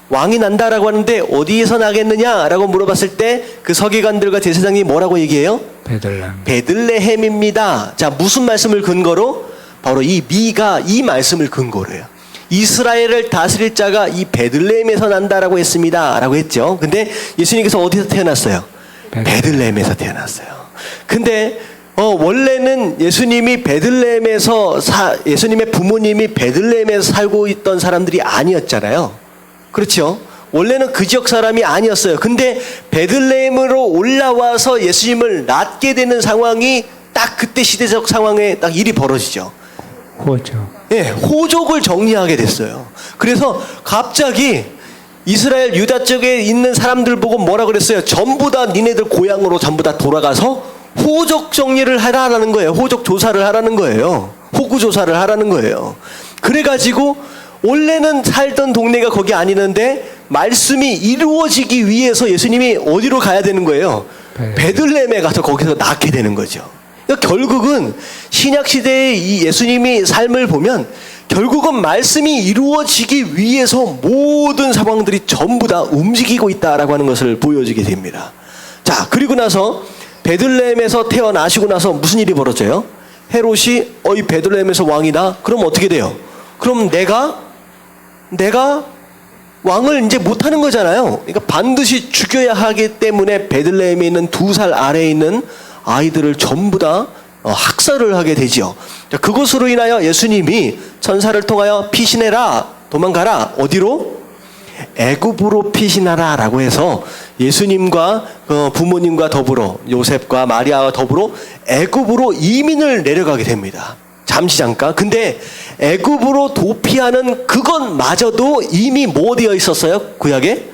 S1: 왕이 난다라고 하는데 어디에서 나겠느냐라고 물어봤을 때 그 서기관들과 제사장이 뭐라고 얘기해요?
S2: 베들레헴.
S1: 베들레헴입니다. 자, 무슨 말씀을 근거로? 바로 이 미가 이 말씀을 근거로 해요. 이스라엘을 다스릴 자가 이 베들레헴에서 난다라고 했습니다. 라고 했죠. 근데 예수님께서 어디서 태어났어요? 베들레헴에서 태어났어요. 근데 원래는 예수님이 베들레헴에서 예수님의 부모님이 베들레헴에서 살고 있던 사람들이 아니었잖아요. 그렇죠? 원래는 그 지역 사람이 아니었어요. 근데 베들레헴으로 올라와서 예수님을 낳게 되는 상황이 딱 그때 시대적 상황에 딱 일이 벌어지죠.
S2: 호조.
S1: 예, 호족을 정리하게 됐어요. 그래서 갑자기 이스라엘 유다 쪽에 있는 사람들 보고 뭐라 그랬어요? 전부 다 니네들 고향으로 전부 다 돌아가서 호족 정리를 하라는 거예요. 호족 조사를 하라는 거예요. 호구 조사를 하라는 거예요. 그래가지고 원래는 살던 동네가 거기 아니는데 말씀이 이루어지기 위해서 예수님이 어디로 가야 되는 거예요? 베들레헴에 가서 거기서 낳게 되는 거죠. 그러니까 결국은 신약 시대의 이 예수님이 삶을 보면 결국은 말씀이 이루어지기 위해서 모든 상황들이 전부 다 움직이고 있다라고 하는 것을 보여주게 됩니다. 자, 그리고 나서 베들레헴에서 태어나시고 나서 무슨 일이 벌어져요? 헤롯이 이 베들레헴에서 왕이다? 그럼 어떻게 돼요? 그럼 내가 왕을 이제 못하는 거잖아요. 그러니까 반드시 죽여야 하기 때문에 베들레헴에 있는 2살 아래에 있는 아이들을 전부 다 학살을 하게 되지요. 자, 그것으로 인하여 예수님이 천사를 통하여 피신해라, 도망가라. 어디로? 애굽으로 피신하라라고 해서 예수님과 부모님과 더불어 요셉과 마리아와 더불어 애굽으로 이민을 내려가게 됩니다. 잠시 잠깐. 근데 애굽으로 도피하는 그것마저도 이미 뭐 되어 있었어요? 구약에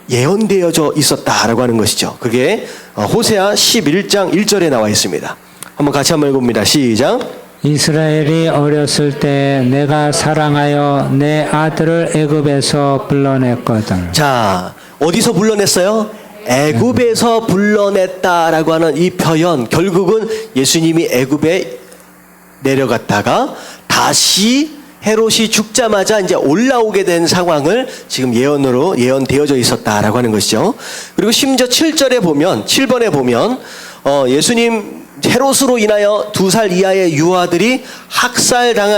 S1: 예언되어져 있었다라고 하는 것이죠. 그게 호세아 11장 1절에 나와 있습니다. 한번 같이 한번 읽어봅니다. 시작.
S2: 이스라엘이 어렸을 때 내가 사랑하여 내 아들을 애굽에서 불러냈거든.
S1: 자, 어디서 불러냈어요? 애굽에서 불러냈다라고 하는 이 표현, 결국은 예수님이 애굽에 내려갔다가 다시 헤롯이 죽자마자 이제 올라오게 된 상황을 지금 예언되어져 있었다라고 하는 것이죠. 그리고 심지어 7번에 보면 예수님 헤롯으로 인하여 2살 이하의 유아들이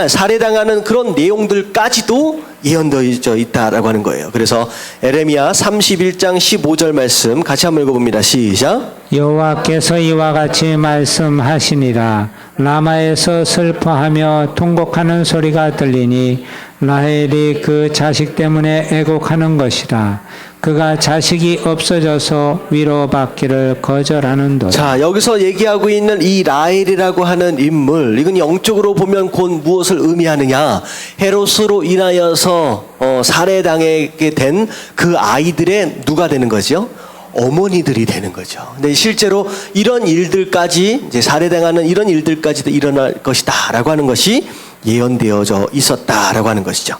S1: 살해당하는 그런 내용들까지도 예언되어져 있다라고 하는 거예요. 그래서 에레미야 31장 15절 말씀 같이 한번 읽어봅니다. 시작.
S2: 여호와께서 이와 같이 말씀하시니라. 라마에서 슬퍼하며 통곡하는 소리가 들리니 라헬이 그 자식 때문에 애곡하는 것이라. 그가 자식이 없어져서 위로받기를 거절하는도다.
S1: 자, 여기서 얘기하고 있는 이 라헬이라고 하는 인물, 이건 영적으로 보면 곧 무엇을 의미하느냐? 헤롯으로 인하여서 살해당하게 된 그 아이들의 누가 되는 거죠? 어머니들이 되는 거죠. 근데 실제로 이런 일들까지, 이제 살해당하는 이런 일들까지도 일어날 것이다라고 하는 것이 예언되어져 있었다라고 하는 것이죠.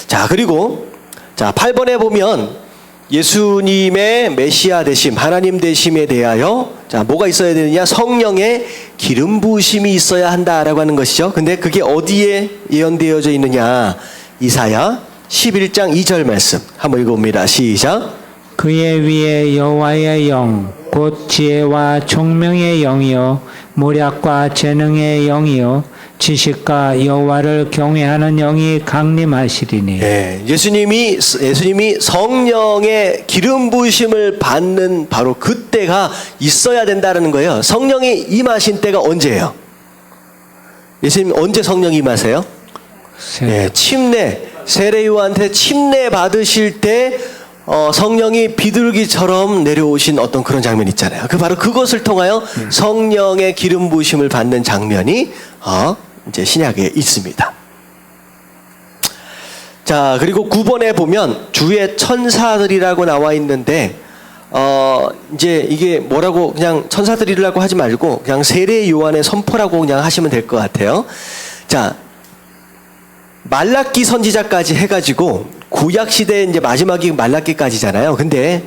S1: 자, 그리고 8번에 보면 예수님의 메시아 되심, 하나님 되심에 대하여 뭐가 있어야 되느냐? 성령의 기름 부으심이 있어야 한다라고 하는 것이죠. 근데 그게 어디에 예언되어져 있느냐? 이사야 11장 2절 말씀 한번 읽어봅니다. 시작.
S2: 그의 위에 여호와의 영, 곧 지혜와 총명의 영이요 모략과 재능의 영이요 지식과 여호와를 경외하는 영이 강림하시리니.
S1: 네, 예수님이 성령의 기름 부으심을 받는 바로 그때가 있어야 된다는 거예요. 성령이 임하신 때가 언제예요? 예수님 언제 성령이 임하세요? 네, 세례요한한테 침례 받으실 때 성령이 비둘기처럼 내려오신 어떤 그런 장면 있잖아요. 바로 그것을 통하여 성령의 기름 부으심을 받는 장면이 이제 신약에 있습니다. 자, 그리고 9번에 보면 주의 천사들이라고 나와 있는데 이제 이게 뭐라고 그냥 천사들이라고 하지 말고 그냥 세례 요한의 선포라고 그냥 하시면 될 것 같아요. 자, 말라기 선지자까지 해가지고 구약 시대 이제 마지막이 말라기까지잖아요. 근데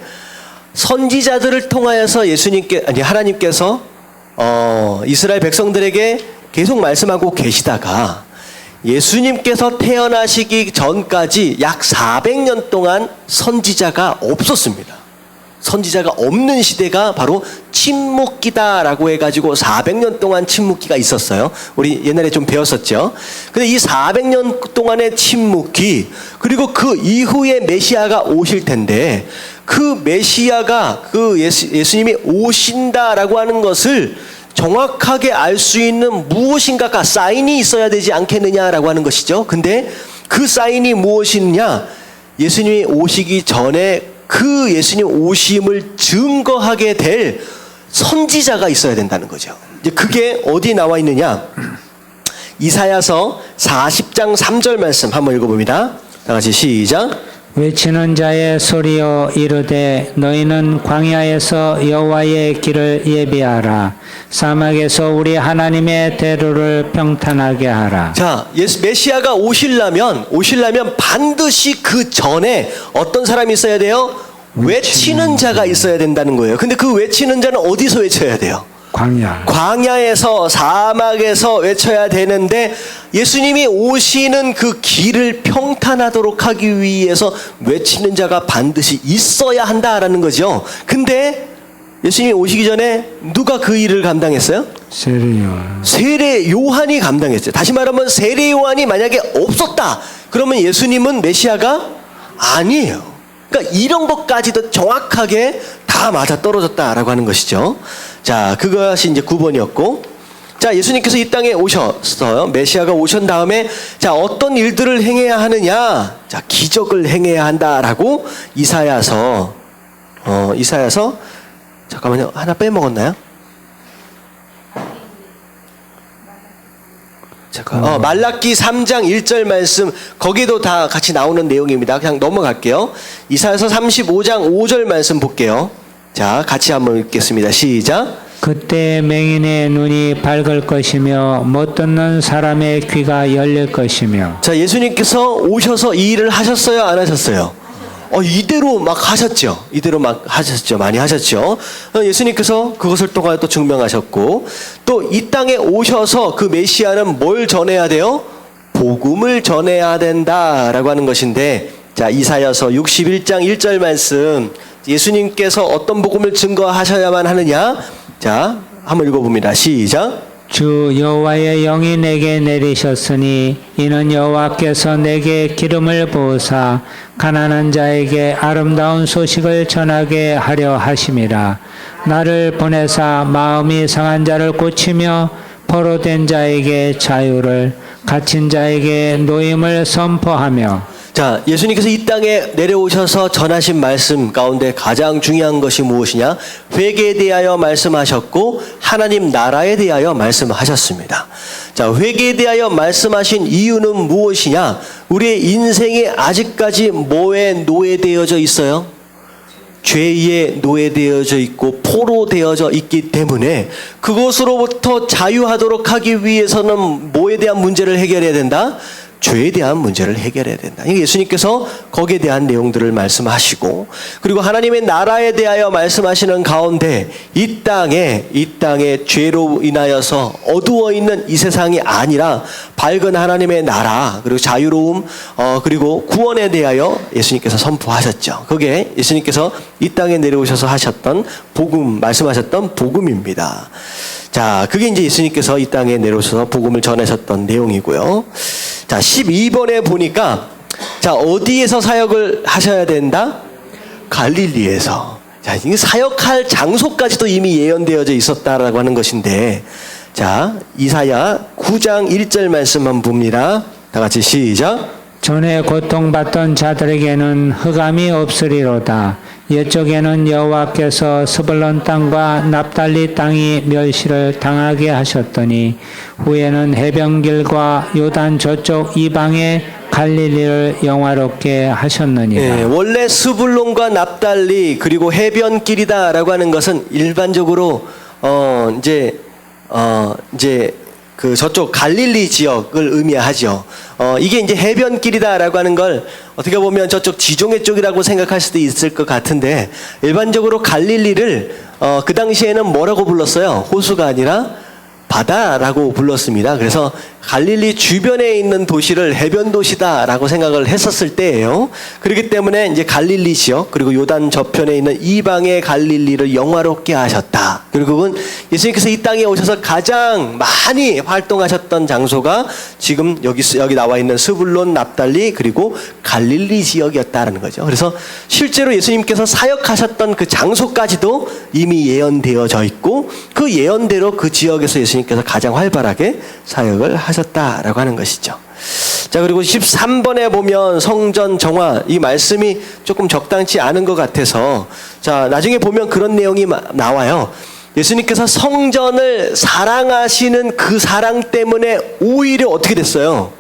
S1: 선지자들을 통하여서 하나님께서 이스라엘 백성들에게 계속 말씀하고 계시다가 예수님께서 태어나시기 전까지 약 400년 동안 선지자가 없었습니다. 선지자가 없는 시대가 바로 침묵기다라고 해가지고 400년 동안 침묵기가 있었어요. 우리 옛날에 좀 배웠었죠. 근데 이 400년 동안의 침묵기, 그리고 그 이후에 메시아가 오실 텐데, 그 메시아가 예수님이 오신다라고 하는 것을 정확하게 알 수 있는 무엇인가가 사인이 있어야 되지 않겠느냐라고 하는 것이죠. 근데 그 사인이 무엇이냐? 예수님이 오시기 전에 그 예수님 오심을 증거하게 될 선지자가 있어야 된다는 거죠. 이제 그게 어디 나와 있느냐? 이사야서 40장 3절 말씀 한번 읽어봅니다. 다 같이 시작.
S2: 외치는 자의 소리여 이르되 너희는 광야에서 여호와의 길을 예비하라. 사막에서 우리 하나님의 대로를 평탄하게 하라.
S1: 자, 메시아가 오시려면 반드시 그 전에 어떤 사람이 있어야 돼요? 외치는 자가 있어야 된다는 거예요. 근데 그 외치는 자는 어디서 외쳐야 돼요? 광야에서, 사막에서 외쳐야 되는데, 예수님이 오시는 그 길을 평탄하도록 하기 위해서 외치는 자가 반드시 있어야 한다라는 거죠. 근데 예수님이 오시기 전에 누가 그 일을 감당했어요? 세례 요한이 감당했어요. 다시 말하면 세례 요한이 만약에 없었다, 그러면 예수님은 메시아가 아니에요. 그러니까 이런 것까지도 정확하게 다 맞아 떨어졌다라고 하는 것이죠. 자, 그것이 이제 9번이었고, 자, 예수님께서 이 땅에 오셨어요. 메시아가 오신 다음에, 자, 어떤 일들을 행해야 하느냐? 자, 기적을 행해야 한다라고 이사야서, 잠깐만요. 하나 빼먹었나요? 잠깐. 말라기 3장 1절 말씀, 거기도 다 같이 나오는 내용입니다. 그냥 넘어갈게요. 이사야서 35장 5절 말씀 볼게요. 자, 같이 한번 읽겠습니다. 시작.
S2: 그때 맹인의 눈이 밝을 것이며 못 듣는 사람의 귀가 열릴 것이며.
S1: 자, 예수님께서 오셔서 이 일을 하셨어요, 안 하셨어요? 이대로 막 하셨죠. 많이 하셨죠. 예수님께서 그것을 통하여 또 증명하셨고, 또 이 땅에 오셔서 그 메시아는 뭘 전해야 돼요? 복음을 전해야 된다라고 하는 것인데, 자, 이사야서 61장 1절 말씀, 예수님께서 어떤 복음을 증거하셔야만 하느냐? 자, 한번 읽어봅니다. 시작.
S2: 주 여호와의 영이 내게 내리셨으니 이는 여호와께서 내게 기름을 부으사 가난한 자에게 아름다운 소식을 전하게 하려 하심이라. 나를 보내사 마음이 상한 자를 고치며 포로된 자에게 자유를, 갇힌 자에게 노임을 선포하며.
S1: 자, 예수님께서 이 땅에 내려오셔서 전하신 말씀 가운데 가장 중요한 것이 무엇이냐? 회개에 대하여 말씀하셨고 하나님 나라에 대하여 말씀하셨습니다. 자, 회개에 대하여 말씀하신 이유는 무엇이냐? 우리의 인생이 아직까지 뭐에 노예되어져 있어요? 죄에 노예되어져 있고 포로되어져 있기 때문에 그것으로부터 자유하도록 하기 위해서는 뭐에 대한 문제를 해결해야 된다? 죄에 대한 문제를 해결해야 된다. 예수님께서 거기에 대한 내용들을 말씀하시고, 그리고 하나님의 나라에 대하여 말씀하시는 가운데 이 땅에 죄로 인하여서 어두워 있는 이 세상이 아니라 밝은 하나님의 나라, 그리고 자유로움, 그리고 구원에 대하여 예수님께서 선포하셨죠. 그게 예수님께서 이 땅에 내려오셔서 하셨던 복음, 말씀하셨던 복음입니다. 자, 그게 이제 예수님께서 이 땅에 내려오셔서 복음을 전하셨던 내용이고요. 자, 12번에 보니까, 자, 어디에서 사역을 하셔야 된다? 갈릴리에서. 자, 이게 사역할 장소까지도 이미 예언되어져 있었다라고 하는 것인데, 자, 이사야 9장 1절 말씀만 봅니다. 다 같이 시작.
S2: 전에 고통받던 자들에게는 흑암이 없으리로다. 옛적에는 여호와께서 스불론 땅과 납달리 땅이 멸시를 당하게 하셨더니 후에는 해변길과 요단 저쪽 이방에 갈릴리를 영화롭게 하셨느니라.
S1: 예, 원래 스불론과 납달리 그리고 해변길이다라고 하는 것은 일반적으로 이제 그 저쪽 갈릴리 지역을 의미하죠. 이게 이제 해변길이다라고 하는 걸 어떻게 보면 저쪽 지중해 쪽이라고 생각할 수도 있을 것 같은데, 일반적으로 갈릴리를 그 당시에는 뭐라고 불렀어요? 호수가 아니라 바다라고 불렀습니다. 그래서 갈릴리 주변에 있는 도시를 해변 도시다라고 생각을 했었을 때예요. 그렇기 때문에 이제 갈릴리 지역 그리고 요단 저편에 있는 이방의 갈릴리를 영화롭게 하셨다. 그리고 그건 예수님께서 이 땅에 오셔서 가장 많이 활동하셨던 장소가 지금 여기 나와 있는 스불론, 납달리 그리고 갈릴리 지역이었다라는 거죠. 그래서 실제로 예수님께서 사역하셨던 그 장소까지도 이미 예언되어져 있고, 그 예언대로 그 지역에서 예수님께서 가장 활발하게 사역을 하셨다라고 하는 것이죠. 자, 그리고 13번에 보면 성전 정화, 이 말씀이 조금 적당치 않은 것 같아서, 자, 나중에 보면 그런 내용이 나와요. 예수님께서 성전을 사랑하시는 그 사랑 때문에 오히려 어떻게 됐어요?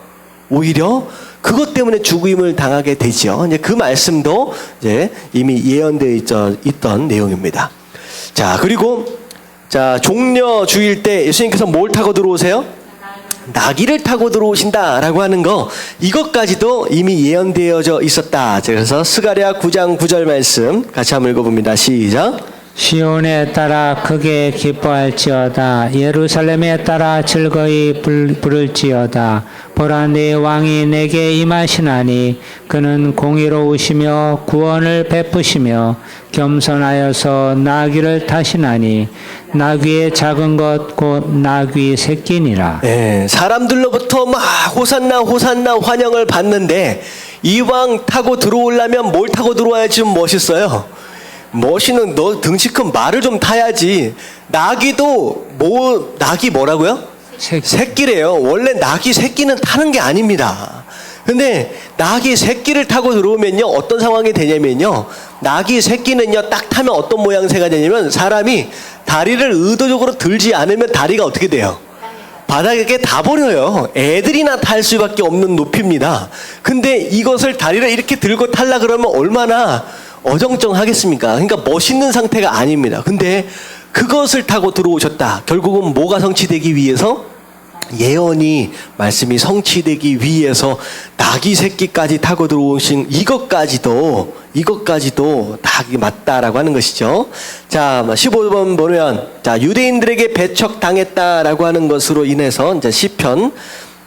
S1: 오히려 그것 때문에 죽임을 당하게 되죠. 이제 그 말씀도 이제 이미 예언되어 있던 내용입니다. 자, 그리고 자, 종려 주일 때 예수님께서 뭘 타고 들어오세요? 나귀를 타고 들어오신다라고 하는 거, 이것까지도 이미 예언되어져 있었다. 그래서 스가랴 9장 9절 말씀 같이 한번 읽어봅니다. 시작.
S2: 시온에 따라 크게 기뻐할지어다. 예루살렘에 따라 즐거이 부를지어다. 보라, 내 왕이 내게 임하시나니 그는 공의로우시며 구원을 베푸시며 겸손하여서 나귀를 타시나니 나귀의 작은 것 곧 나귀 새끼니라.
S1: 네, 사람들로부터 막 호산나 호산나 환영을 받는데, 이 왕 타고 들어오려면 뭘 타고 들어와야지 좀 멋있어요? 멋있는, 너 등치 큰 말을 좀 타야지. 나귀도 나귀 뭐라고요? 새끼래요. 원래 나귀 새끼는 타는 게 아닙니다. 근데 나귀 새끼를 타고 들어오면요, 어떤 상황이 되냐면요, 나귀 새끼는요 딱 타면 어떤 모양새가 되냐면, 사람이 다리를 의도적으로 들지 않으면 다리가 어떻게 돼요? 바닥에 다 버려요. 애들이나 탈 수밖에 없는 높이입니다. 근데 이것을 다리를 이렇게 들고 탈라 그러면 얼마나 어정쩡하겠습니까? 그러니까 멋있는 상태가 아닙니다. 근데 그것을 타고 들어오셨다. 결국은 뭐가 성취되기 위해서? 예언이, 말씀이 성취되기 위해서 나귀 새끼까지 타고 들어오신 이것까지도 다 맞다라고 하는 것이죠. 자, 15번 보면, 자, 유대인들에게 배척당했다라고 하는 것으로 인해서 이제 시편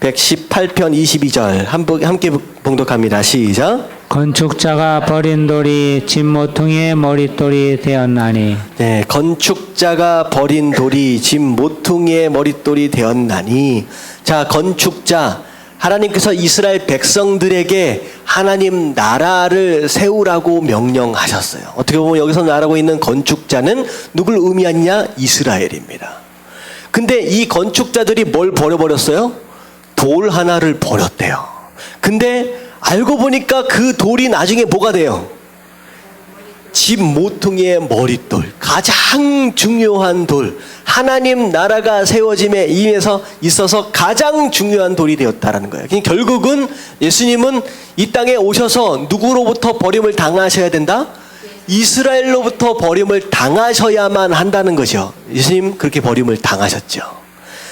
S1: 118편 22절 함께 봉독합니다. 시작.
S2: 건축자가 버린 돌이 집 모퉁이의 머릿돌이 되었나니.
S1: 네, 건축자가 버린 돌이 집 모퉁이의 머릿돌이 되었나니. 자, 건축자, 하나님께서 이스라엘 백성들에게 하나님 나라를 세우라고 명령하셨어요. 어떻게 보면 여기서 말하고 있는 건축자는 누굴 의미하냐? 이스라엘입니다. 근데 이 건축자들이 뭘 버려버렸어요? 돌 하나를 버렸대요. 근데 알고 보니까 그 돌이 나중에 뭐가 돼요? 집 모퉁이의 머릿돌, 가장 중요한 돌, 하나님 나라가 세워짐에 있어서 가장 중요한 돌이 되었다라는 거예요. 결국은 예수님은 이 땅에 오셔서 누구로부터 버림을 당하셔야 된다? 이스라엘로부터 버림을 당하셔야만 한다는 거죠. 예수님 그렇게 버림을 당하셨죠.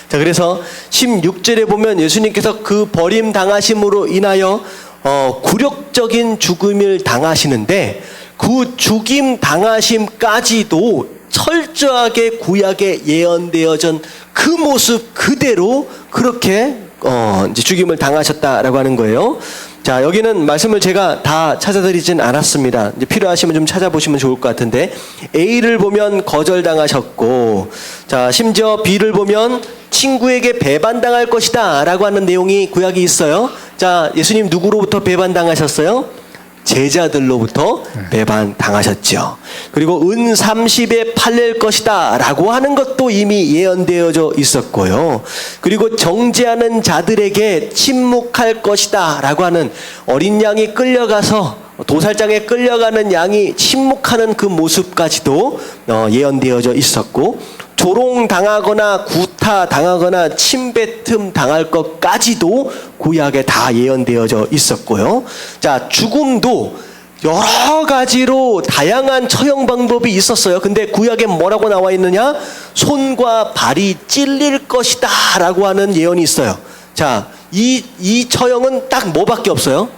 S1: 자, 그래서 16절에 보면 예수님께서 그 버림 당하심으로 인하여 굴욕적인 죽음을 당하시는데, 그 죽임 당하심까지도 철저하게 구약에 예언되어진 그 모습 그대로 그렇게 이제 죽임을 당하셨다라고 하는 거예요. 자, 여기는 말씀을 제가 다 찾아드리진 않았습니다. 이제 필요하시면 좀 찾아보시면 좋을 것 같은데, A를 보면 거절당하셨고, 자, 심지어 B를 보면 친구에게 배반당할 것이다 라고 하는 내용이 구약이 있어요. 자, 예수님 누구로부터 배반당하셨어요? 제자들로부터 배반당하셨죠. 그리고 은 30에 팔릴 것이다 라고 하는 것도 이미 예언되어져 있었고요. 그리고 정죄하는 자들에게 침묵할 것이다 라고 하는, 어린 양이 끌려가서 도살장에 끌려가는 양이 침묵하는 그 모습까지도 예언되어져 있었고, 조롱당하거나 구타당하거나 침뱉음 당할 것까지도 구약에 다 예언되어져 있었고요. 자, 죽음도 여러 가지로 다양한 처형 방법이 있었어요. 근데 구약에 뭐라고 나와 있느냐? 손과 발이 찔릴 것이다 라고 하는 예언이 있어요. 자, 이 처형은 딱 뭐밖에 없어요?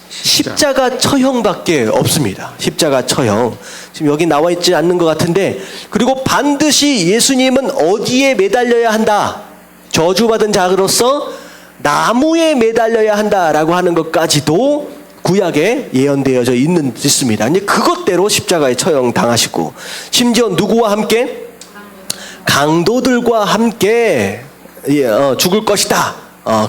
S1: 십자가 처형밖에 없습니다. 십자가 처형. 지금 여기 나와 있지 않는 것 같은데, 그리고 반드시 예수님은 어디에 매달려야 한다? 저주받은 자로서 나무에 매달려야 한다라고 하는 것까지도 구약에 예언되어져 있습니다. 이제 그것대로 십자가에 처형 당하시고, 심지어 누구와 함께? 강도들과 함께 죽을 것이다.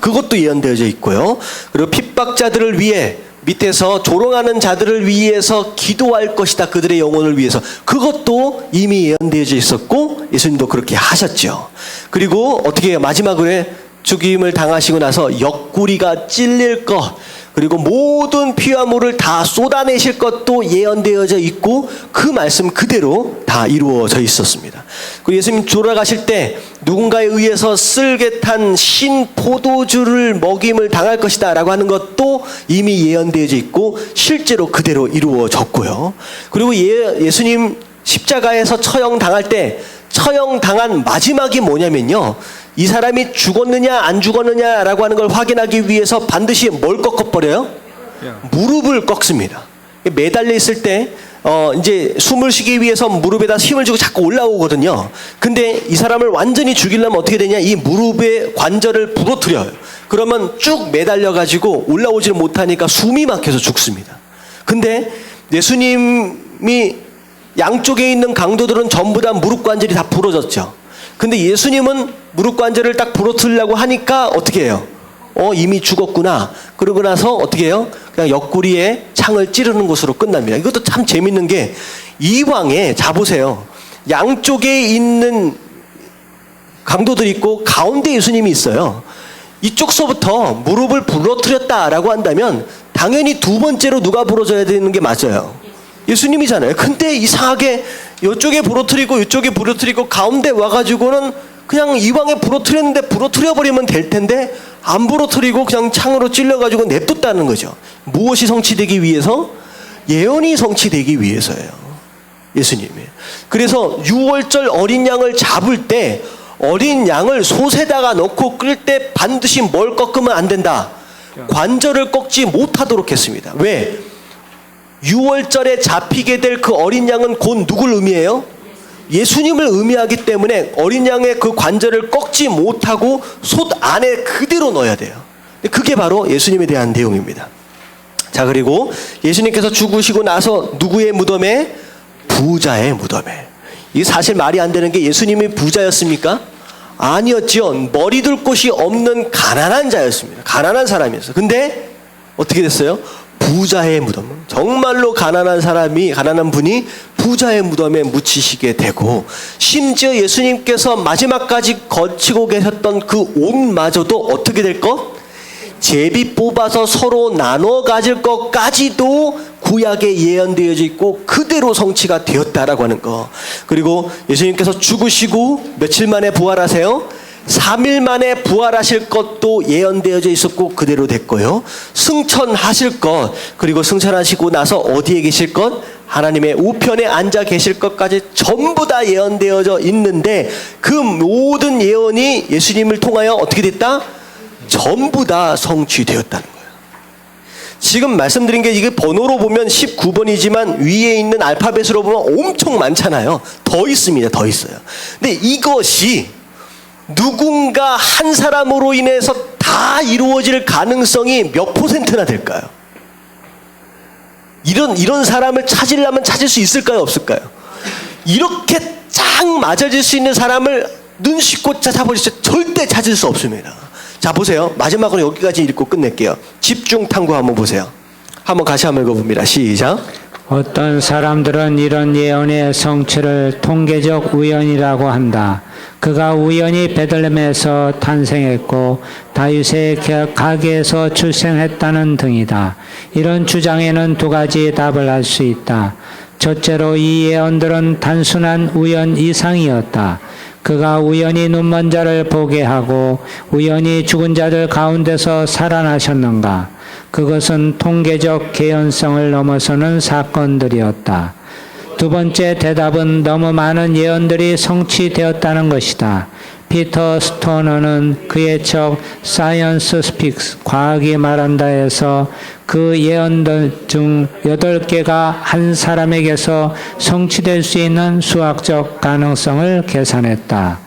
S1: 그것도 예언되어져 있고요. 그리고 핍박자들을 위해, 밑에서 조롱하는 자들을 위해서 기도할 것이다. 그들의 영혼을 위해서. 그것도 이미 예언되어져 있었고 예수님도 그렇게 하셨죠. 그리고 어떻게 해요? 마지막으로 죽임을 당하시고 나서 옆구리가 찔릴 것, 그리고 모든 피와 물을 다 쏟아내실 것도 예언되어져 있고 그 말씀 그대로 다 이루어져 있었습니다. 그리고 예수님 돌아가실 때 누군가에 의해서 쓸개 탄 신 포도주를 먹임을 당할 것이다 라고 하는 것도 이미 예언되어져 있고 실제로 그대로 이루어졌고요. 그리고 예수님 십자가에서 처형당할 때 처형당한 마지막이 뭐냐면요, 이 사람이 죽었느냐 안 죽었느냐라고 하는 걸 확인하기 위해서 반드시 뭘 꺾어버려요? 무릎을 꺾습니다. 매달려 있을 때 이제 숨을 쉬기 위해서 무릎에다 힘을 주고 자꾸 올라오거든요. 근데 이 사람을 완전히 죽이려면 어떻게 되냐? 이 무릎의 관절을 부러뜨려요. 그러면 쭉 매달려 가지고 올라오지를 못하니까 숨이 막혀서 죽습니다. 근데 예수님이 양쪽에 있는 강도들은 전부 다 무릎 관절이 다 부러졌죠. 근데 예수님은 무릎 관절을 딱 부러뜨리려고 하니까 어떻게 해요? 이미 죽었구나. 그러고 나서 어떻게 해요? 그냥 옆구리에 창을 찌르는 것으로 끝납니다. 이것도 참 재밌는 게, 이왕에, 자 보세요. 양쪽에 있는 강도들이 있고 가운데 예수님이 있어요. 이쪽서부터 무릎을 부러뜨렸다라고 한다면 당연히 두 번째로 누가 부러져야 되는 게 맞아요? 예수님이잖아요. 근데 이상하게 이쪽에 부러뜨리고 이쪽에 부러뜨리고 가운데 와가지고는 그냥 이왕에 부러뜨렸는데 부러뜨려버리면 될 텐데 안 부러뜨리고 그냥 창으로 찔러가지고 냅뒀다는 거죠. 무엇이 성취되기 위해서? 예언이 성취되기 위해서예요. 예수님이. 그래서 유월절 어린 양을 잡을 때 어린 양을 솥에다가 넣고 끓일 때 반드시 뭘 꺾으면 안 된다? 관절을 꺾지 못하도록 했습니다. 왜? 유월절에 잡히게 될 그 어린 양은 곧 누굴 의미해요? 예수님을 의미하기 때문에 어린 양의 그 관절을 꺾지 못하고 솥 안에 그대로 넣어야 돼요. 그게 바로 예수님에 대한 내용입니다. 자, 그리고 예수님께서 죽으시고 나서 누구의 무덤에? 부자의 무덤에. 이게 사실 말이 안 되는 게, 예수님이 부자였습니까? 아니었지요. 머리 둘 곳이 없는 가난한 자였습니다. 가난한 사람이었어요. 근데 어떻게 됐어요? 부자의 무덤. 정말로 가난한 분이 부자의 무덤에 묻히시게 되고, 심지어 예수님께서 마지막까지 거치고 계셨던 그 옷마저도 어떻게 될 것? 제비 뽑아서 서로 나눠 가질 것까지도 구약에 예언되어져 있고 그대로 성취가 되었다라고 하는 거. 그리고 예수님께서 죽으시고 며칠 만에 부활하세요? 3일 만에 부활하실 것도 예언되어져 있었고 그대로 됐고요. 승천하실 것, 그리고 승천하시고 나서 어디에 계실 것? 하나님의 우편에 앉아 계실 것까지 전부 다 예언되어져 있는데, 그 모든 예언이 예수님을 통하여 어떻게 됐다? 전부 다 성취되었다는 거예요. 지금 말씀드린 게 이게 번호로 보면 19번이지만 위에 있는 알파벳으로 보면 엄청 많잖아요. 더 있습니다. 더 있어요. 근데 이것이 누군가 한 사람으로 인해서 다 이루어질 가능성이 몇 %나 될까요? 이런 사람을 찾으려면 찾을 수 있을까요? 없을까요? 이렇게 쫙 맞아질 수 있는 사람을 눈 씻고 찾아보시죠. 절대 찾을 수 없습니다. 자, 보세요. 마지막으로 여기까지 읽고 끝낼게요. 집중 탐구 한번 보세요. 한번 같이 한번 읽어봅니다. 시작.
S2: 어떤 사람들은 이런 예언의 성취를 통계적 우연이라고 한다. 그가 우연히 베들레헴에서 탄생했고 다윗의 가게에서 출생했다는 등이다. 이런 주장에는 두 가지 답을 할 수 있다. 첫째로 이 예언들은 단순한 우연 이상이었다. 그가 우연히 눈먼 자를 보게 하고 우연히 죽은 자들 가운데서 살아나셨는가? 그것은 통계적 개연성을 넘어서는 사건들이었다. 두 번째 대답은 너무 많은 예언들이 성취되었다는 것이다. 피터 스토너는 그의 책 사이언스 스픽스 과학이 말한다에서 그 예언들 중 8개가 한 사람에게서 성취될 수 있는 수학적 가능성을 계산했다.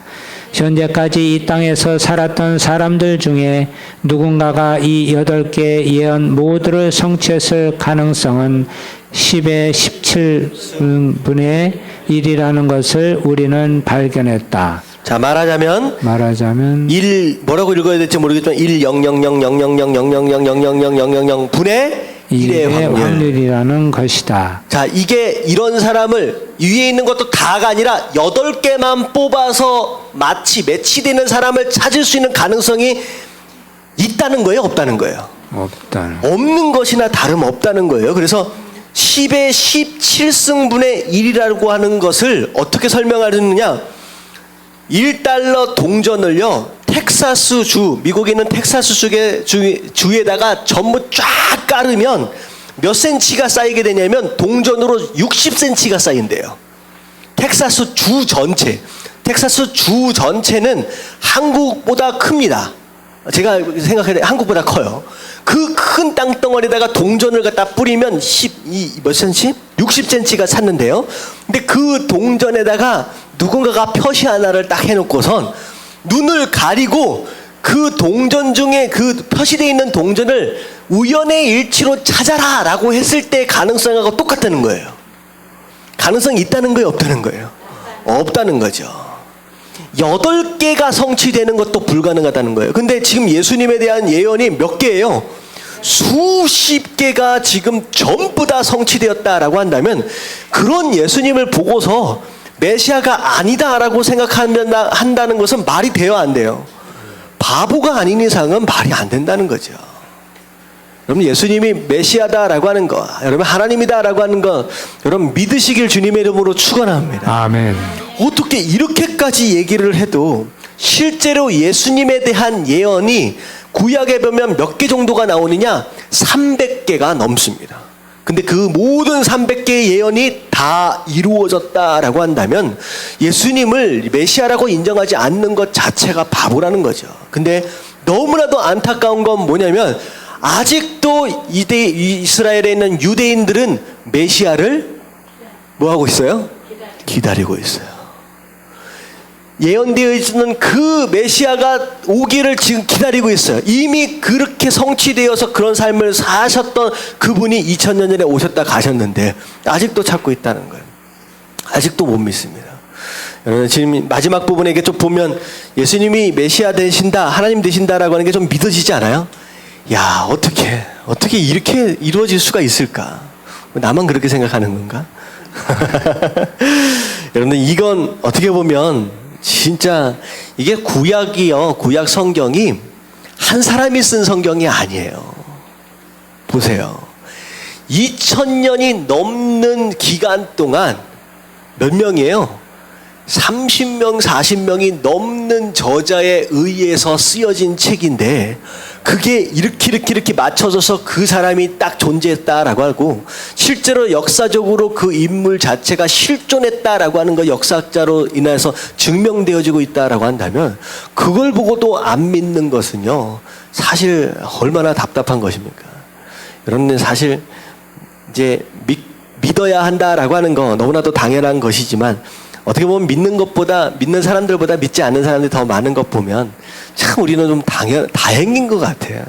S2: 현재까지 이 땅에서 살았던 사람들 중에 누군가가 이 8개의 예언 모두를 성취했을 가능성은 10의 17분의 1이라는 것을 우리는 발견했다.
S1: 자, 말하자면 1 뭐라고 읽어야 될지 모르겠지만 1,000,000,000,000,000,000,000 분의 1의
S2: 확률이라는 것이다.
S1: 자, 이게 이런 사람을 위에 있는 것도 다가 아니라 8개만 뽑아서 마치 매치되는 사람을 찾을 수 있는 가능성이 있다는 거예요, 없다는 거예요? 없는 것이나 다름없다는 거예요. 그래서 10의 17승분의 1이라고 하는 것을 어떻게 설명하느냐? 1달러 동전을요, 텍사스 주, 미국에 있는 텍사스 주에다가 전부 쫙 깔으면 몇 센치가 쌓이게 되냐면 동전으로 60cm가 쌓인대요. 텍사스 주 전체는 한국보다 큽니다. 제가 생각할 때 한국보다 커요. 그 큰 땅덩어리에다가 동전을 갖다 뿌리면 몇 cm? 60cm가 찼는데요. 근데 그 동전에다가 누군가가 표시 하나를 딱 해놓고선 눈을 가리고 그 동전 중에 그 표시되어 있는 동전을 우연의 일치로 찾아라 라고 했을 때 가능성하고 똑같다는 거예요. 가능성이 있다는 거예요, 없다는 거예요? 없다는 거죠. 8개가 성취되는 것도 불가능하다는 거예요. 근데 지금 예수님에 대한 예언이 몇 개예요? 수십 개가 지금 전부 다 성취되었다라고 한다면 그런 예수님을 보고서 메시아가 아니다라고 생각한다는 것은 말이 돼요, 안 돼요? 바보가 아닌 이상은 말이 안 된다는 거죠. 여러분, 예수님이 메시아다라고 하는 거, 여러분 하나님이다라고 하는 거, 여러분 믿으시길 주님의 이름으로 축원합니다.
S2: 아멘.
S1: 어떻게 이렇게까지 얘기를 해도 실제로 예수님에 대한 예언이 구약에 보면 몇 개 정도가 나오느냐? 300개가 넘습니다. 근데 그 모든 300개의 예언이 다 이루어졌다라고 한다면 예수님을 메시아라고 인정하지 않는 것 자체가 바보라는 거죠. 근데 너무나도 안타까운 건 뭐냐면 아직도 이스라엘에 있는 유대인들은 메시아를 뭐 하고 있어요? 기다리고 있어요. 예언되어 있는 그 메시아가 오기를 지금 기다리고 있어요. 이미 그렇게 성취되어서 그런 삶을 사셨던 그분이 2000년 전에 오셨다 가셨는데 아직도 찾고 있다는 거예요. 아직도 못 믿습니다. 여러분, 지금 마지막 부분에 좀 보면 예수님이 메시아 되신다, 하나님 되신다라고 하는 게 좀 믿어지지 않아요? 야, 어떻게 이렇게 이루어질 수가 있을까? 나만 그렇게 생각하는 건가? 여러분들, 이건 어떻게 보면 진짜 이게 구약이요, 구약 성경이 한 사람이 쓴 성경이 아니에요. 보세요. 2000년이 넘는 기간 동안 몇 명이에요? 30명, 40명이 넘는 저자에 의해서 쓰여진 책인데 그게 이렇게 맞춰져서 그 사람이 딱 존재했다라고 하고 실제로 역사적으로 그 인물 자체가 실존했다라고 하는 거 역사학자로 인해서 증명되어지고 있다라고 한다면 그걸 보고도 안 믿는 것은요, 사실 얼마나 답답한 것입니까? 여러분들, 사실 이제 믿어야 한다라고 하는 거 너무나도 당연한 것이지만 어떻게 보면 믿는 사람들보다 믿지 않는 사람들이 더 많은 것 보면 참 우리는 좀 다행인 것 같아요.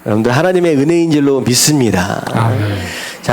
S1: 여러분들, 하나님의 은혜인 줄로 믿습니다.
S2: 아멘.
S1: 자.